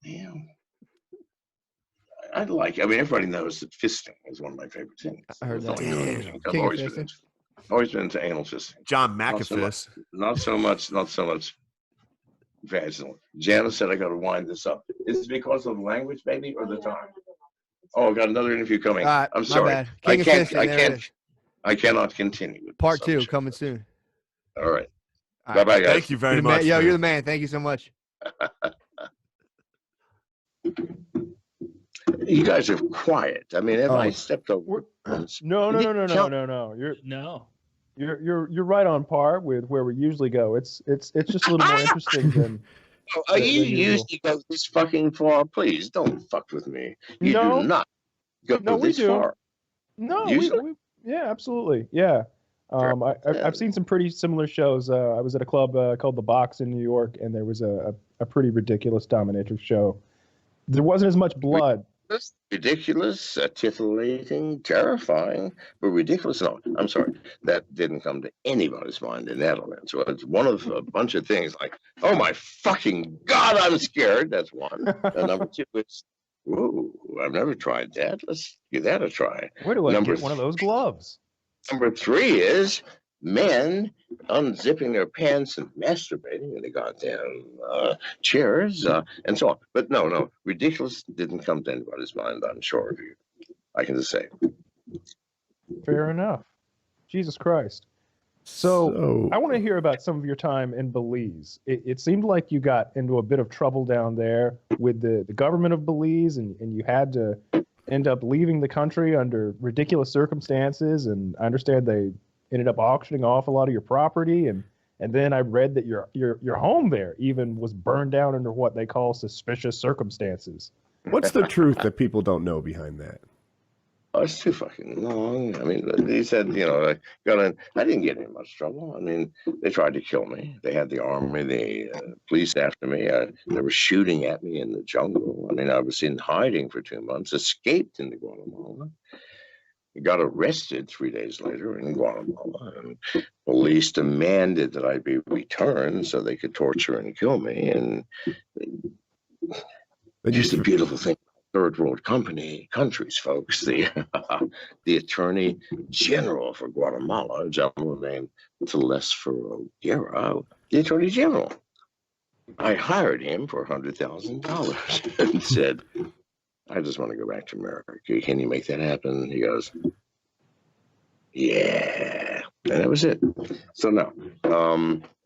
Damn. I mean, everybody knows that fisting is one of my favorite things. I heard that. I've always been into anal fisting. John McAfee. Not so much vaginal. Janice said I got to wind this up. Is it because of the language, baby, or the time? Oh, I got another interview coming. I'm sorry. Bad. King of fisting, I cannot continue with Part 2 coming soon. All right. Bye-bye, guys. Thank you very much. Yo, you're the man. Thank you so much. You guys are quiet. I mean, have I stepped over? No. You're right on par with where we usually go. It's just a little more interesting than. Are you usually go this fucking far? Please don't fuck with me. You do not go this far. No, we yeah, absolutely, yeah. I've seen some pretty similar shows. I was at a club called The Box in New York, and there was a pretty ridiculous dominatrix show. There wasn't as much blood. Ridiculous, titillating, terrifying, but ridiculous. No, I'm sorry. That didn't come to anybody's mind in Netherlands. So it's one of a bunch of things like, oh my fucking God, I'm scared. That's one. And number two is, ooh, I've never tried that. Let's give that a try. Where do I get one of those gloves? Number three is, men unzipping their pants and masturbating in the goddamn chairs and so on. But no, ridiculous didn't come to anybody's mind, I'm sure of you. I can just say. Fair enough. Jesus Christ. So I want to hear about some of your time in Belize. It seemed like you got into a bit of trouble down there with the government of Belize, and you had to end up leaving the country under ridiculous circumstances. And I understand they ended up auctioning off a lot of your property, and then I read that your home there even was burned down under what they call suspicious circumstances. What's the truth that people don't know behind that? Oh, it's too fucking long. I mean, he said, I didn't get in much trouble. I mean, they tried to kill me. They had the army, the police after me. They were shooting at me in the jungle. I mean, I was in hiding for 2 months, escaped into Guatemala. Got arrested 3 days later in Guatemala, and police demanded that I be returned so they could torture and kill me. And just a beautiful thing. Third world countries, folks. The attorney general for Guatemala, a gentleman named Telesforo Guerra, the attorney general. I hired him for $100,000 and said, I just want to go back to America. Can you make that happen? He goes, yeah. And that was it. So no,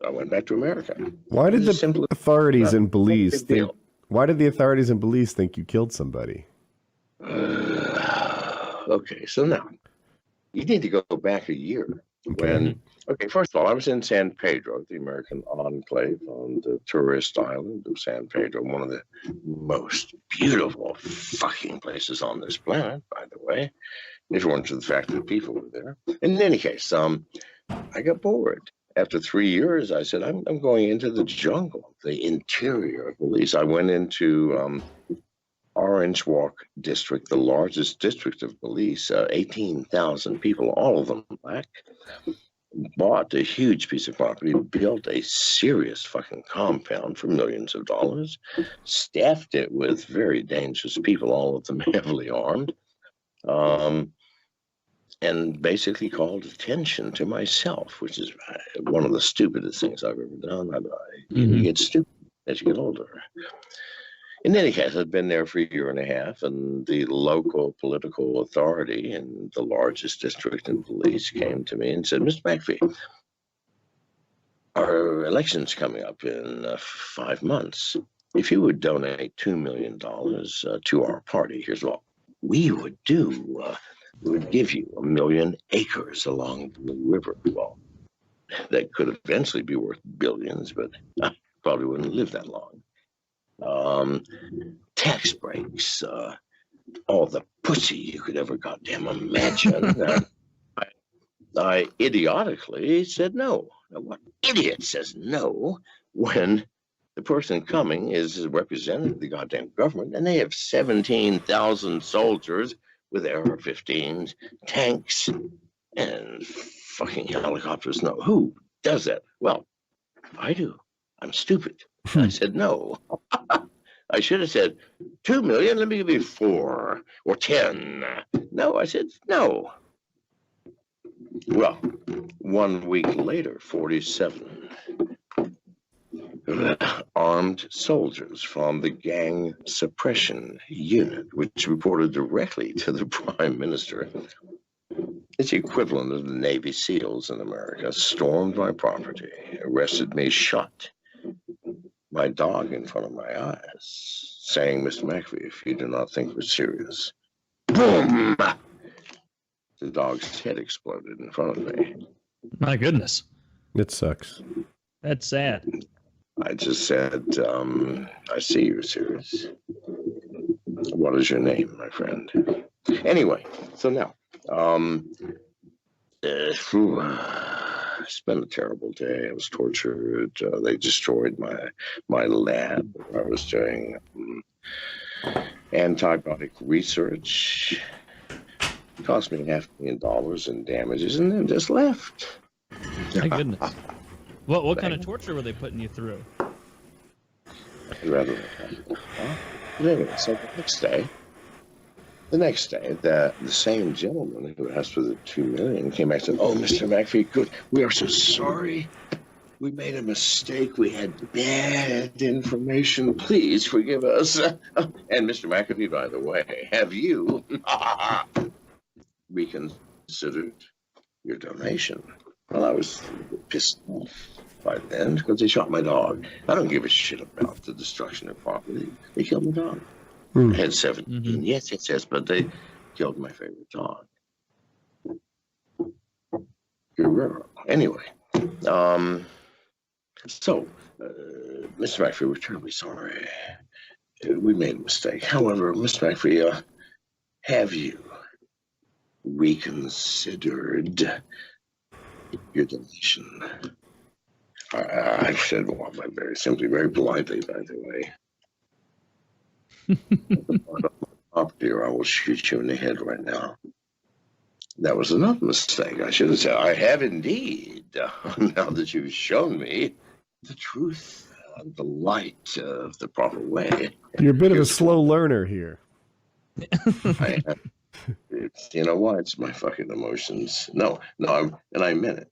I went back to America. Why did the authorities in Belize think? Why did the authorities in Belize think you killed somebody? Okay, so now you need to go back a year when. Okay, first of all, I was in San Pedro, the American enclave on the tourist island of San Pedro, one of the most beautiful fucking places on this planet, by the way. If it weren't for the fact that people were there. In any case, I got bored. After 3 years, I said, I'm going into the jungle, the interior of Belize. I went into Orange Walk district, the largest district of Belize, 18,000 people, all of them black. Bought a huge piece of property, built a serious fucking compound for millions of dollars, staffed it with very dangerous people, all of them heavily armed. And basically called attention to myself, which is one of the stupidest things I've ever done. You get stupid as you get older. In any case, I'd been there for a year and a half, and the local political authority in the largest district in Belize came to me and said, Mr. McAfee, our election's coming up in 5 months. If you would donate $2 million to our party, here's what we would do. We would give you 1 million acres along the river. Well, that could eventually be worth billions, but I probably wouldn't live that long. Tax breaks, all the pussy you could ever goddamn imagine. I idiotically said no. Now, what idiot says no when the person coming is a representative of the goddamn government and they have 17,000 soldiers with AR-15s, tanks, and fucking helicopters? No. Who does that? Well, I do. I'm stupid. I said no. I should have said 2 million. Let me give you 4 or 10. No, I said no. Well, 1 week later, 47 armed soldiers from the gang suppression unit, which reported directly to the prime minister. It's the equivalent of the Navy SEALs in America. Stormed my property, arrested me, shot my dog in front of my eyes, saying, Mr. McAfee, if you do not think we're serious, boom! The dog's head exploded in front of me. My goodness. It sucks. That's sad. I just said, I see you're serious. What is your name, my friend? Anyway, so now, I spent a terrible day. I was tortured. They destroyed my lab where I was doing antibiotic research. It cost me $500,000 in damages, and then just left. My goodness. What kind of torture were they putting you through? Rather than anyway, so the next day, The next day, the same gentleman who asked for the $2 million came back and said, "Oh, Mr. McAfee, good. We are so sorry. We made a mistake. We had bad information. Please forgive us." And Mr. McAfee, by the way, have you reconsidered your donation? Well, I was pissed off by then because they shot my dog. I don't give a shit about the destruction of property. They killed my dog. I had 17. Yes, but they killed my favorite dog. Anyway, so, Mr. McAfee, we're terribly sorry. We made a mistake. However, Mr. McAfee, have you reconsidered your donation? I said, well, very simply, very politely, by the way. Property, or I will shoot you in the head right now. That was another mistake. I should have said, I have indeed. Now that you've shown me the truth, the light of the proper way. You're a bit of a slow learner here. You know what? It's my fucking emotions. No, and I meant it.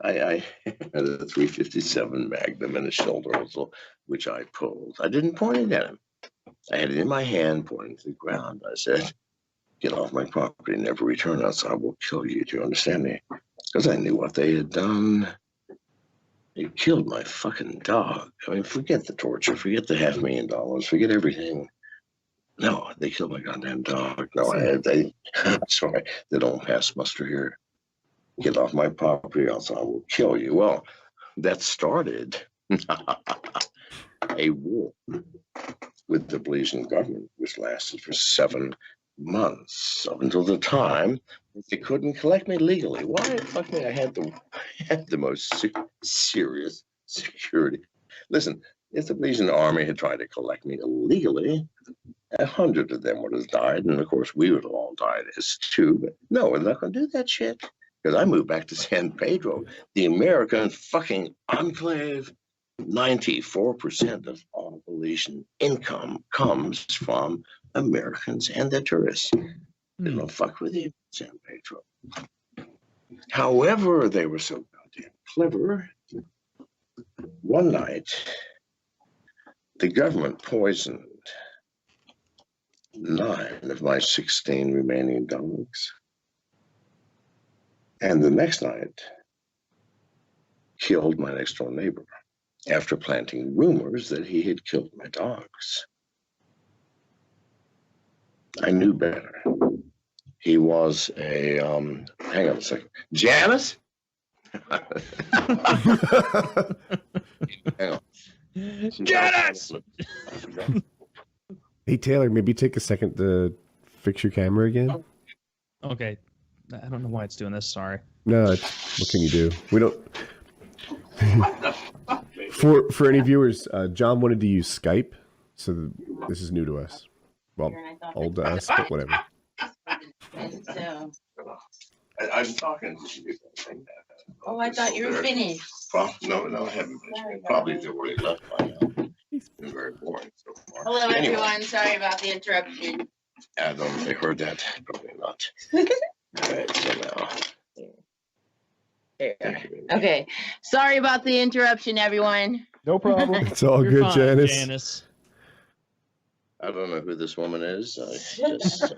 I had a .357 Magnum in a shoulder muzzle, which I pulled. I didn't point it at him. I had it in my hand, pointing to the ground. I said, "Get off my property, never return, else I will kill you." Do you understand me? Because I knew what they had done. They killed my fucking dog. I mean, forget the torture, forget the $500,000, forget everything. No, they killed my goddamn dog. No, I'm sorry, they don't pass muster here. Get off my property, else I will kill you. Well, that started a war with the Belizean government, which lasted for 7 months, up until the time that they couldn't collect me legally. Why? Fuck me, I had the most serious security. Listen, if the Belizean army had tried to collect me illegally, 100 of them would have died, and of course we would have all died as too. But no, we're not going to do that shit, because I moved back to San Pedro, the American fucking enclave. 94% of all Belizean income comes from Americans and the tourists. They don't fuck with you, San Pedro. However, they were so goddamn clever. One night, the government poisoned 9 of my 16 remaining dogs. And the next night, killed my next door neighbor after planting rumors that he had killed my dogs. I knew better. He was a, hang on a second. Janice? Hang on. Janice! Hey, Taylor, maybe take a second to fix your camera again. Okay. I don't know why it's doing this. Sorry. No, what can you do? We don't. For any viewers, John wanted to use Skype, so this is new to us. Well, old to us, but whatever. So, I'm talking to you. oh, I thought you were finished. No, I haven't finished. Probably they've already left by now. It's been very boring so far. Hello, Anyway, everyone. Sorry about the interruption. I don't know if they heard that. Probably not. All right, so now. Okay. Sorry about the interruption, everyone. No problem. It's all You're good, fine, Janice. Janice. I don't know who this woman is. I just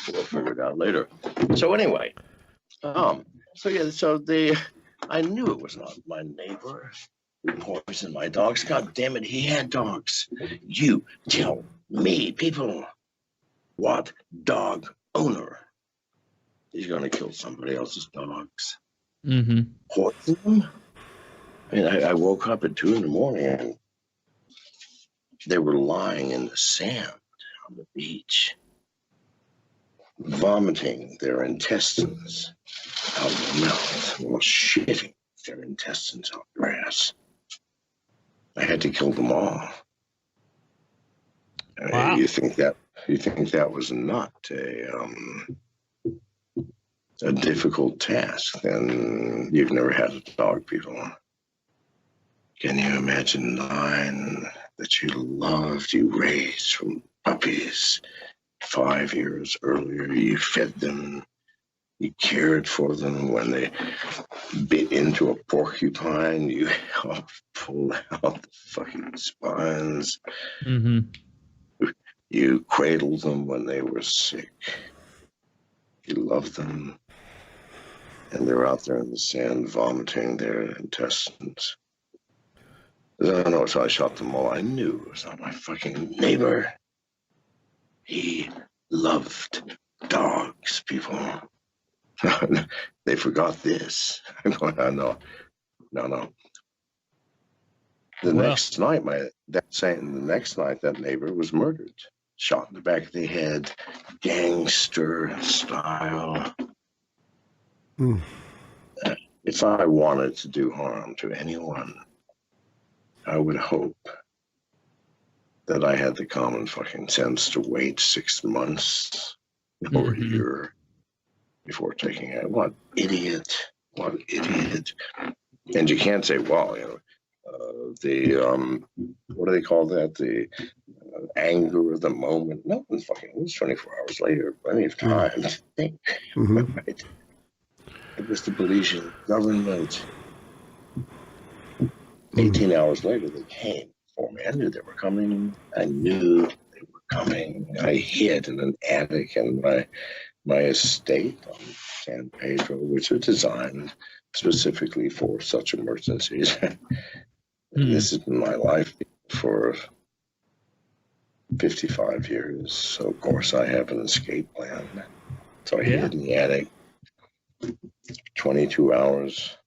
we'll figure it out later. So anyway, so I knew it was not my neighbor who poisoned my dogs. God damn it, he had dogs. You tell me, people, what dog owner is going to kill somebody else's dogs? Mm-hmm. Poison them? I mean, I woke up at 2 a.m. and they were lying in the sand on the beach, vomiting their intestines out of their mouth, or shitting their intestines out the grass. I had to kill them all. Wow. You think that was not a difficult task? Then you've never had a dog, people. Can you imagine 9 that you loved, you raised from puppies, 5 years earlier. You fed them, you cared for them. When they bit into a porcupine, you helped pull out the fucking spines. Mm-hmm. You cradled them when they were sick. You loved them. And they're out there in the sand vomiting their intestines. I don't know, so I shot them all. I knew it was not my fucking neighbor. He loved dogs, people. They forgot this. I'm going, no. The next night, that neighbor was murdered. Shot in the back of the head, gangster style. If I wanted to do harm to anyone, I would hope that I had the common fucking sense to wait 6 months or a year before taking it. What idiot. And you can't say, well, what do they call that? The anger of the moment. No, it was 24 hours later. Plenty of time to think. Right? It was the Belizean government. 18 hours later, they came for me. I knew they were coming. I hid in an attic in my estate on San Pedro, which was designed specifically for such emergencies. This has been my life for 55 years. So, of course, I have an escape plan. So I hid in the attic. 22 hours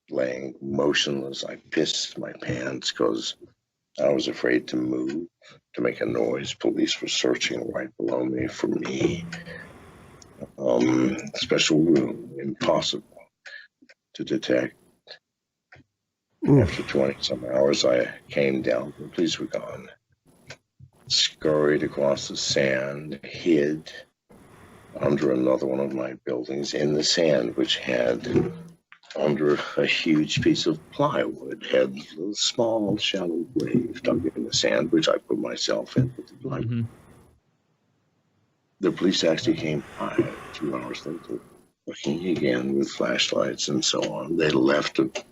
laying motionless. I pissed my pants because I was afraid to move, to make a noise. Police were searching right below me for me. Special room, impossible to detect. After 20-some hours, I came down. The police were gone. Scurried across the sand, hid under another one of my buildings in the sand, which had, under a huge piece of plywood, had a small, shallow grave dug in the sand, which I put myself in with the plywood. The police actually came by 2 hours later, looking again with flashlights and so on. They left at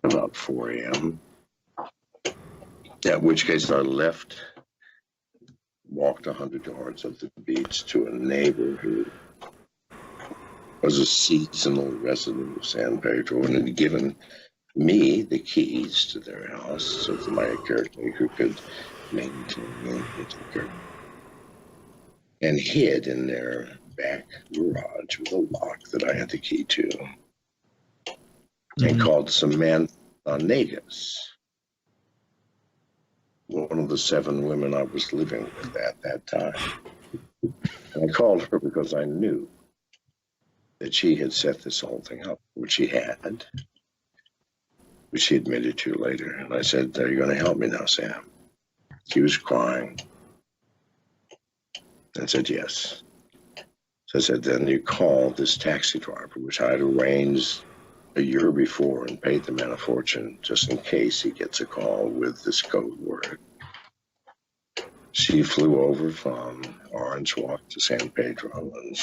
about 4 a.m., at which case I left, walked 100 yards up the beach to a neighbor who was a seasonal resident of San Pedro and had given me the keys to their house so that my caretaker could maintain it, and hid in their back garage with a lock that I had the key to, and called Samantha Negas, one of the 7 women I was living with at that time. And I called her because I knew that she had set this whole thing up, which she had, which she admitted to later. And I said, "Are you going to help me now, Sam?" She was crying. I said, "Yes." So I said, "Then you call this taxi driver," which I had arranged a year before and paid the man a fortune just in case he gets a call with this code word. She flew over from Orange Walk to San Pedro and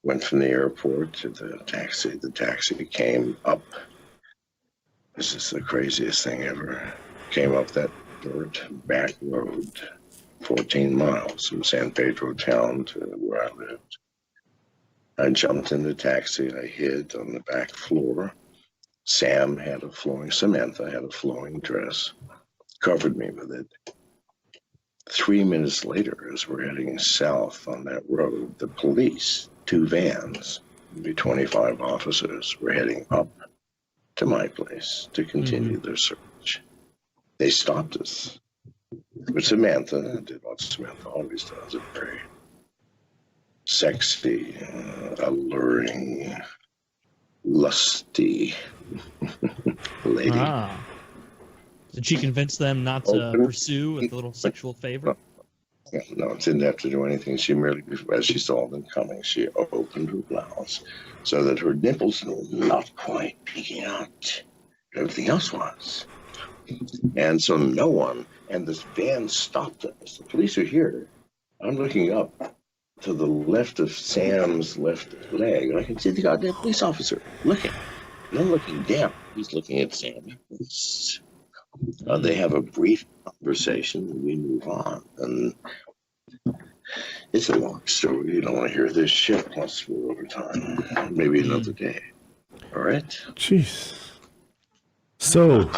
went from the airport to the taxi. The taxi came up. This is the craziest thing ever. Came up that dirt back road, 14 miles from San Pedro town to where I lived. I jumped in the taxi. I hid on the back floor. Samantha had a flowing dress, covered me with it. 3 minutes later, as we're heading south on that road, the police, 2 vans, maybe 25 officers, were heading up to my place to continue their search. They stopped us. But Samantha did what Samantha always does, a very sexy, alluring, lusty lady. Did she convince them not to pursue with a little sexual favor? No, it didn't have to do anything. She merely, as she saw them coming, she opened her blouse so that her nipples were not quite peeking out. Everything else was. And so no one, and this van stopped us. The police are here. I'm looking up. to the left of Sam's left leg, and I can see the goddamn police officer looking. And I'm looking down. He's looking at Sam. They have a brief conversation, and we move on. And it's a long story. You don't want to hear this shit plus we're over time. Maybe another day. All right? Jeez. So,